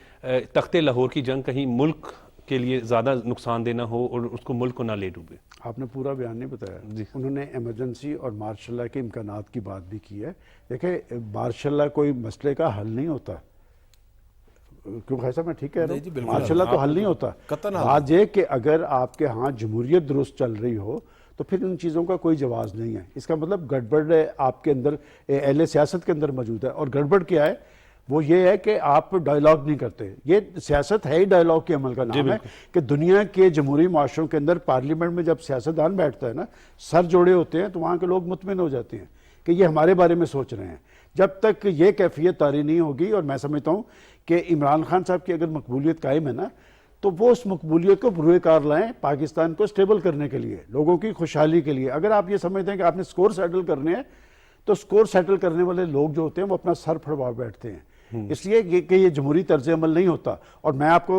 تخت لاہور کی جنگ کہیں ملک کے لیے زیادہ نقصان دینا ہو اور اس کو ملک کو نہ لے ڈوبے.
آپ نے پورا بیان نہیں بتایا. انہوں نے ایمرجنسی اور مارشل لا کے امکانات کی بات بھی کی ہے. دیکھیں مارشل لا کوئی مسئلے کا حل نہیں ہوتا، کیوں خیصہ میں ٹھیک کہہ رہا ہوں، ماشاء اللہ تو حل نہیں ہوتا. بات یہ کہ اگر آپ کے ہاں جمہوریت درست چل رہی ہو تو پھر ان چیزوں کا کوئی جواز نہیں ہے. اس کا مطلب گڑبڑ آپ کے اندر اہل سیاست کے اندر موجود ہے. اور گڑبڑ کیا ہے؟ وہ یہ ہے کہ آپ ڈائیلاگ نہیں کرتے. یہ سیاست ہے ہی ڈائیلاگ کے عمل کا نام ہے کہ دنیا کے جمہوری معاشروں کے اندر پارلیمنٹ میں جب سیاستدان بیٹھتا ہے نا, سر جوڑے ہوتے ہیں تو وہاں کے لوگ مطمئن ہو جاتے ہیں کہ یہ ہمارے بارے میں سوچ رہے ہیں. جب تک یہ کیفیت طاری نہیں ہوگی, اور میں سمجھتا ہوں کہ عمران خان صاحب کی اگر مقبولیت قائم ہے نا, تو وہ اس مقبولیت کو بروئے کار لائیں پاکستان کو سٹیبل کرنے کے لیے, لوگوں کی خوشحالی کے لیے. اگر آپ یہ سمجھتے ہیں کہ آپ نے سکور سیٹل کرنے ہیں, تو سکور سیٹل کرنے والے لوگ جو ہوتے ہیں وہ اپنا سر پھڑوا بیٹھتے ہیں. اس لیے کہ یہ جمہوری طرز عمل نہیں ہوتا. اور میں آپ کو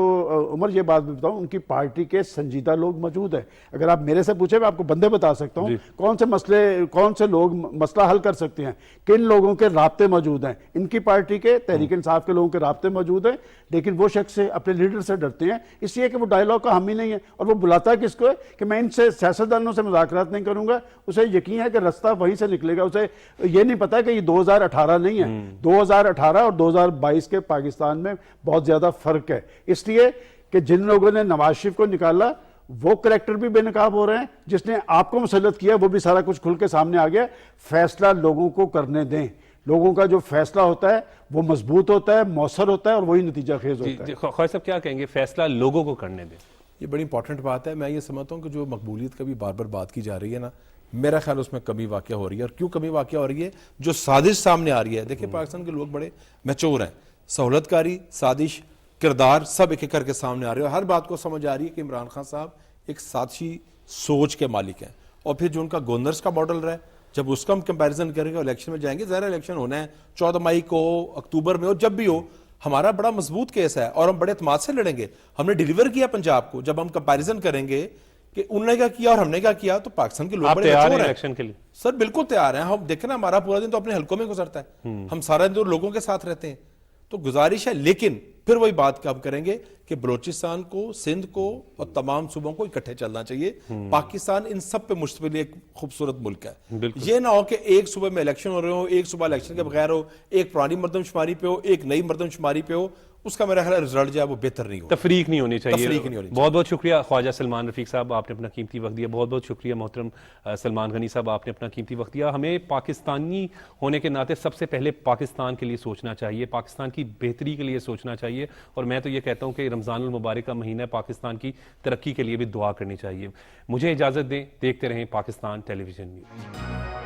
عمر یہ بات بھی بتاؤں, ان کی پارٹی کے سنجیدہ لوگ موجود ہیں. اگر آپ میرے سے پوچھیں, میں آپ کو بندے بتا سکتا ہوں کون سے مسئلے, کون سے لوگ مسئلہ حل کر سکتے ہیں, کن لوگوں کے رابطے موجود ہیں. ان کی پارٹی کے تحریک انصاف کے لوگوں کے رابطے موجود ہیں, لیکن وہ شخص سے اپنے لیڈر سے ڈرتے ہیں, اس لیے کہ وہ ڈائیلاگ کا حامی نہیں ہے. اور وہ بلاتا کس کو ہے کہ میں ان سے سیاستدانوں سے مذاکرات نہیں کروں گا. اسے یقین ہے کہ رستہ وہیں سے نکلے گا. اسے یہ نہیں پتا کہ یہ 2018 نہیں ہے, 2018 اور 2022 کے پاکستان میں بہت زیادہ فرق ہے. اس لیے کہ جن لوگوں نے نواز شریف کو نکالا وہ کریکٹر بھی بے نقاب ہو رہے ہیں, جس نے آپ کو مسلط کیا وہ بھی سارا کچھ کھل کے سامنے آ گیا. فیصلہ لوگوں کو کرنے دیں. لوگوں کا جو فیصلہ ہوتا ہے وہ مضبوط ہوتا ہے, مؤثر ہوتا ہے, اور وہی نتیجہ خیز ہوتا ہے.
خواجہ صاحب کیا کہیں گے, فیصلہ لوگوں کو کرنے دیں؟
یہ بڑی امپورٹنٹ بات ہے. میں یہ سمجھتا ہوں کہ جو مقبولیت کا بھی بار بار بات کی جا رہی ہے نا, میرا خیال اس میں کمی واقع ہو رہی ہے. اور کیوں کمی واقع ہو رہی ہے؟ جو سازش سامنے آ رہی ہے. دیکھیں پاکستان کے لوگ بڑے میچور ہیں, سہولت کاری, سازش, کردار سب ایک ایک کر کے سامنے آ رہے ہیں. اور ہر بات کو سمجھ آ رہی ہے کہ عمران خان صاحب ایک سازشی سوچ کے مالک ہیں. اور پھر جو ان کا گورنرز کا ماڈل رہا ہے, جب اس کا ہم کمپیریزن کریں گے, الیکشن میں جائیں گے, ظاہر الیکشن ہونا ہے 14 مئی کو, اکتوبر میں ہو, جب بھی ہو, ہمارا بڑا مضبوط کیس ہے اور ہم بڑے اعتماد سے لڑیں گے. ہم نے ڈیلیور کیا پنجاب کو. جب ہم کمپیریزن کریں گے کہ انہوں نے کیا کیا اور ہم نے کیا کیا, تو پاکستان کے لوگ بڑے
تیار ہیں الیکشن کے لیے؟
سر بالکل تیار ہیں. ہم دیکھیں نا, ہمارا پورا دن تو اپنے حلقوں میں گزرتا ہے, ہم سارا دن لوگوں کے ساتھ رہتے ہیں. تو گزارش ہے, لیکن پھر وہی بات کب کریں گے کہ بلوچستان کو, سندھ کو اور تمام صوبوں کو اکٹھے چلنا چاہیے. پاکستان ان سب پہ مشتمل ایک خوبصورت ملک ہے. یہ نہ ہو کہ ایک صوبے میں الیکشن ہو رہے ہو, ایک صوبہ الیکشن کے بغیر ہو, ایک پرانی مردم شماری پہ ہو, ایک نئی مردم شماری پہ ہو. اس کا میرا خیال رزلٹ جو ہے وہ بہتر نہیں ہو.
تفریق نہیں ہونی چاہیے. بہت بہت شکریہ خواجہ سلمان رفیق صاحب, آپ نے اپنا قیمتی وقت دیا. بہت بہت شکریہ محترم سلمان غنی صاحب, آپ نے اپنا قیمتی وقت دیا. ہمیں پاکستانی ہونے کے ناطے سب سے پہلے پاکستان کے لیے سوچنا چاہیے, پاکستان کی بہتری کے لیے سوچنا چاہیے. اور میں تو یہ کہتا ہوں کہ رمضان المبارک کا مہینہ پاکستان کی ترقی کے لیے بھی دعا کرنی چاہیے. مجھے اجازت دیں, دیکھتے رہیں پاکستان ٹیلی ویژن نیوز.